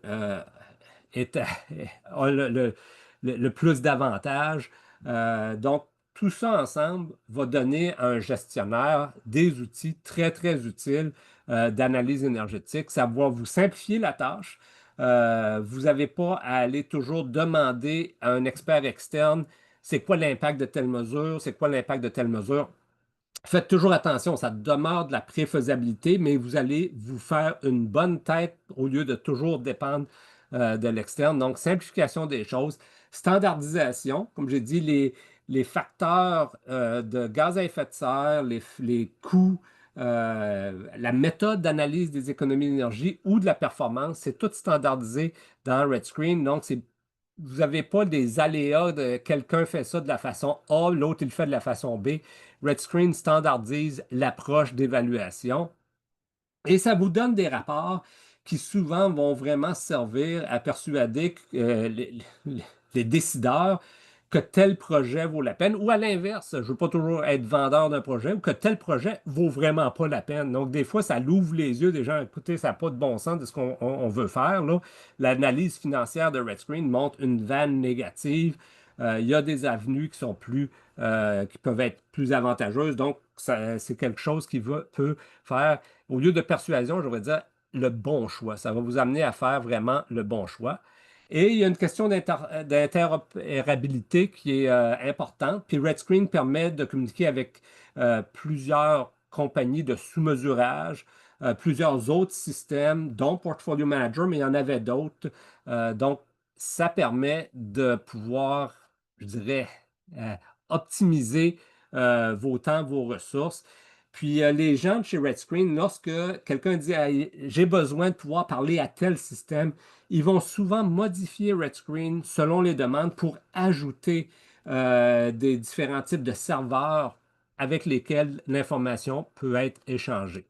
est a le plus d'avantages. Donc, tout ça ensemble va donner à un gestionnaire des outils très, très utiles d'analyse énergétique. Ça va vous simplifier la tâche. Vous n'avez pas à aller toujours demander à un expert externe c'est quoi l'impact de telle mesure, c'est quoi l'impact de telle mesure. Faites toujours attention, ça demeure de la préfaisabilité, mais vous allez vous faire une bonne tête au lieu de toujours dépendre de l'externe. Donc, simplification des choses, standardisation, comme j'ai dit, les facteurs de gaz à effet de serre, les coûts, la méthode d'analyse des économies d'énergie ou de la performance, c'est tout standardisé dans Red Screen. Donc, vous n'avez pas des aléas de quelqu'un fait ça de la façon A, l'autre il le fait de la façon B. Red Screen standardise l'approche d'évaluation et ça vous donne des rapports qui souvent vont vraiment servir à persuader les décideurs que tel projet vaut la peine, ou à l'inverse, je ne veux pas toujours être vendeur d'un projet, ou que tel projet vaut vraiment pas la peine. Donc, des fois, ça l'ouvre les yeux des gens. Écoutez, ça n'a pas de bon sens de ce qu'on veut faire, là. L'analyse financière de Red Screen montre une vanne négative. Il y a des avenues qui peuvent être plus avantageuses. Donc, c'est quelque chose peut faire, au lieu de persuasion, je vais dire le bon choix. Ça va vous amener à faire vraiment le bon choix. Et il y a une question d'interopérabilité qui est importante. Puis Red Screen permet de communiquer avec plusieurs compagnies de sous-mesurage, plusieurs autres systèmes, dont Portfolio Manager, mais il y en avait d'autres. Donc, ça permet de pouvoir, je dirais, euh, optimiser vos temps, vos ressources. Puis les gens de chez Red Screen, lorsque quelqu'un dit hey, j'ai besoin de pouvoir parler à tel système, ils vont souvent modifier Red Screen selon les demandes pour ajouter des différents types de serveurs avec lesquels l'information peut être échangée.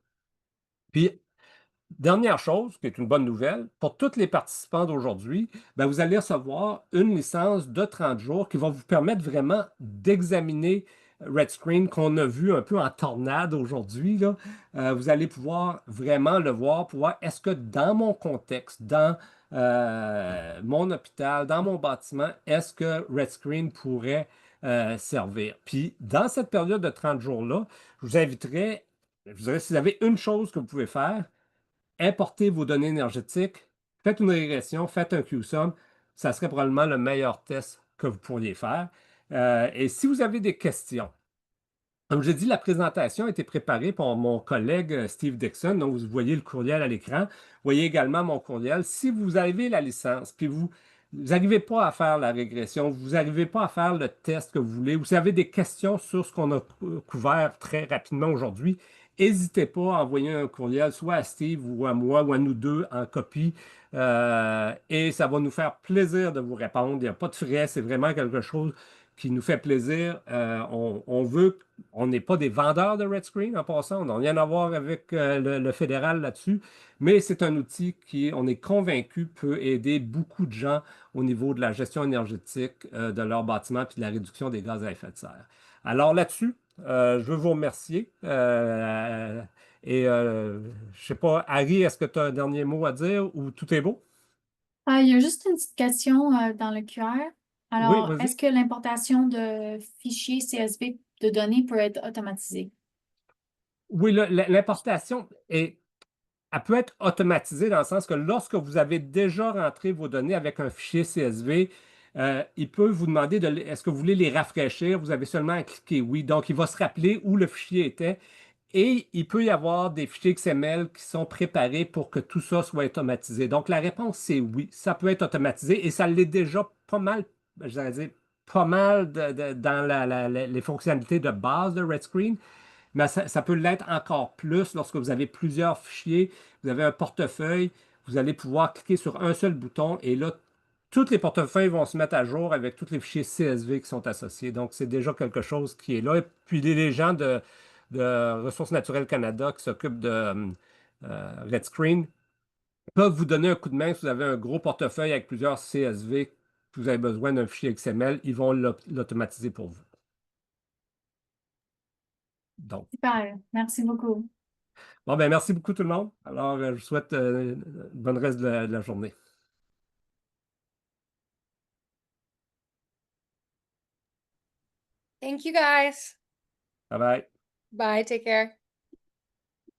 Puis dernière chose, qui est une bonne nouvelle, pour tous les participants d'aujourd'hui, ben, vous allez recevoir une licence de 30 jours qui va vous permettre vraiment d'examiner Red Screen qu'on a vu un peu en tornade aujourd'hui, là. Vous allez pouvoir vraiment le voir, pouvoir, est-ce que dans mon contexte, dans mon hôpital, dans mon bâtiment, est-ce que Red Screen pourrait servir? Puis, dans cette période de 30 jours-là, je vous inviterai, je vous dirais, si vous avez une chose que vous pouvez faire, importez vos données énergétiques, faites une régression, faites un QSUM, ça serait probablement le meilleur test que vous pourriez faire. Et si vous avez des questions, comme je dit, la présentation a été préparée par mon collègue Steve Dixon, donc vous voyez le courriel à l'écran. Vous voyez également mon courriel. Si vous avez la licence, puis vous n'arrivez pas à faire la régression, vous n'arrivez pas à faire le test que vous voulez, vous avez des questions sur ce qu'on a couvert très rapidement aujourd'hui, n'hésitez pas à envoyer un courriel soit à Steve ou à moi ou à nous deux en copie. Et ça va nous faire plaisir de vous répondre. Il n'y a pas de frais, c'est vraiment quelque chose qui nous fait plaisir. On veut, on n'est pas des vendeurs de Red Screen en passant, on n'a rien à voir avec le fédéral là-dessus, mais c'est un outil qui, on est convaincu, peut aider beaucoup de gens au niveau de la gestion énergétique de leur bâtiment puis de la réduction des gaz à effet de serre. Alors là-dessus, je veux vous remercier. Je ne sais pas, Harry, est-ce que tu as un dernier mot à dire ou tout est beau? Il y a juste une petite question dans le QR. Oui, Alors, est-ce vas-y. que l'importation de fichiers CSV de données peut être automatisée? Oui, l'importation elle peut être automatisée dans le sens que lorsque vous avez déjà rentré vos données avec un fichier CSV, il peut vous demander est-ce que vous voulez les rafraîchir? Vous avez seulement à cliquer oui. Donc, il va se rappeler où le fichier était. Et il peut y avoir des fichiers XML qui sont préparés pour que tout ça soit automatisé. Donc, la réponse, c'est oui, ça peut être automatisé et ça l'est déjà pas mal, je dirais dire, pas mal dans les fonctionnalités de base de Red Screen. mais ça peut l'être encore plus lorsque vous avez plusieurs fichiers, vous avez un portefeuille, vous allez pouvoir cliquer sur un seul bouton et là, tous les portefeuilles vont se mettre à jour avec tous les fichiers CSV qui sont associés. Donc, c'est déjà quelque chose qui est là. Et puis, les gens de Ressources naturelles Canada qui s'occupent de RedScreen peuvent vous donner un coup de main si vous avez un gros portefeuille avec plusieurs CSV, que vous avez besoin d'un fichier XML, ils vont l'automatiser pour vous. Donc, Super, merci beaucoup. bon, ben merci beaucoup tout le monde. Alors, je vous souhaite une bonne reste de la journée. Thank you guys. Bye bye. Bye. Take care.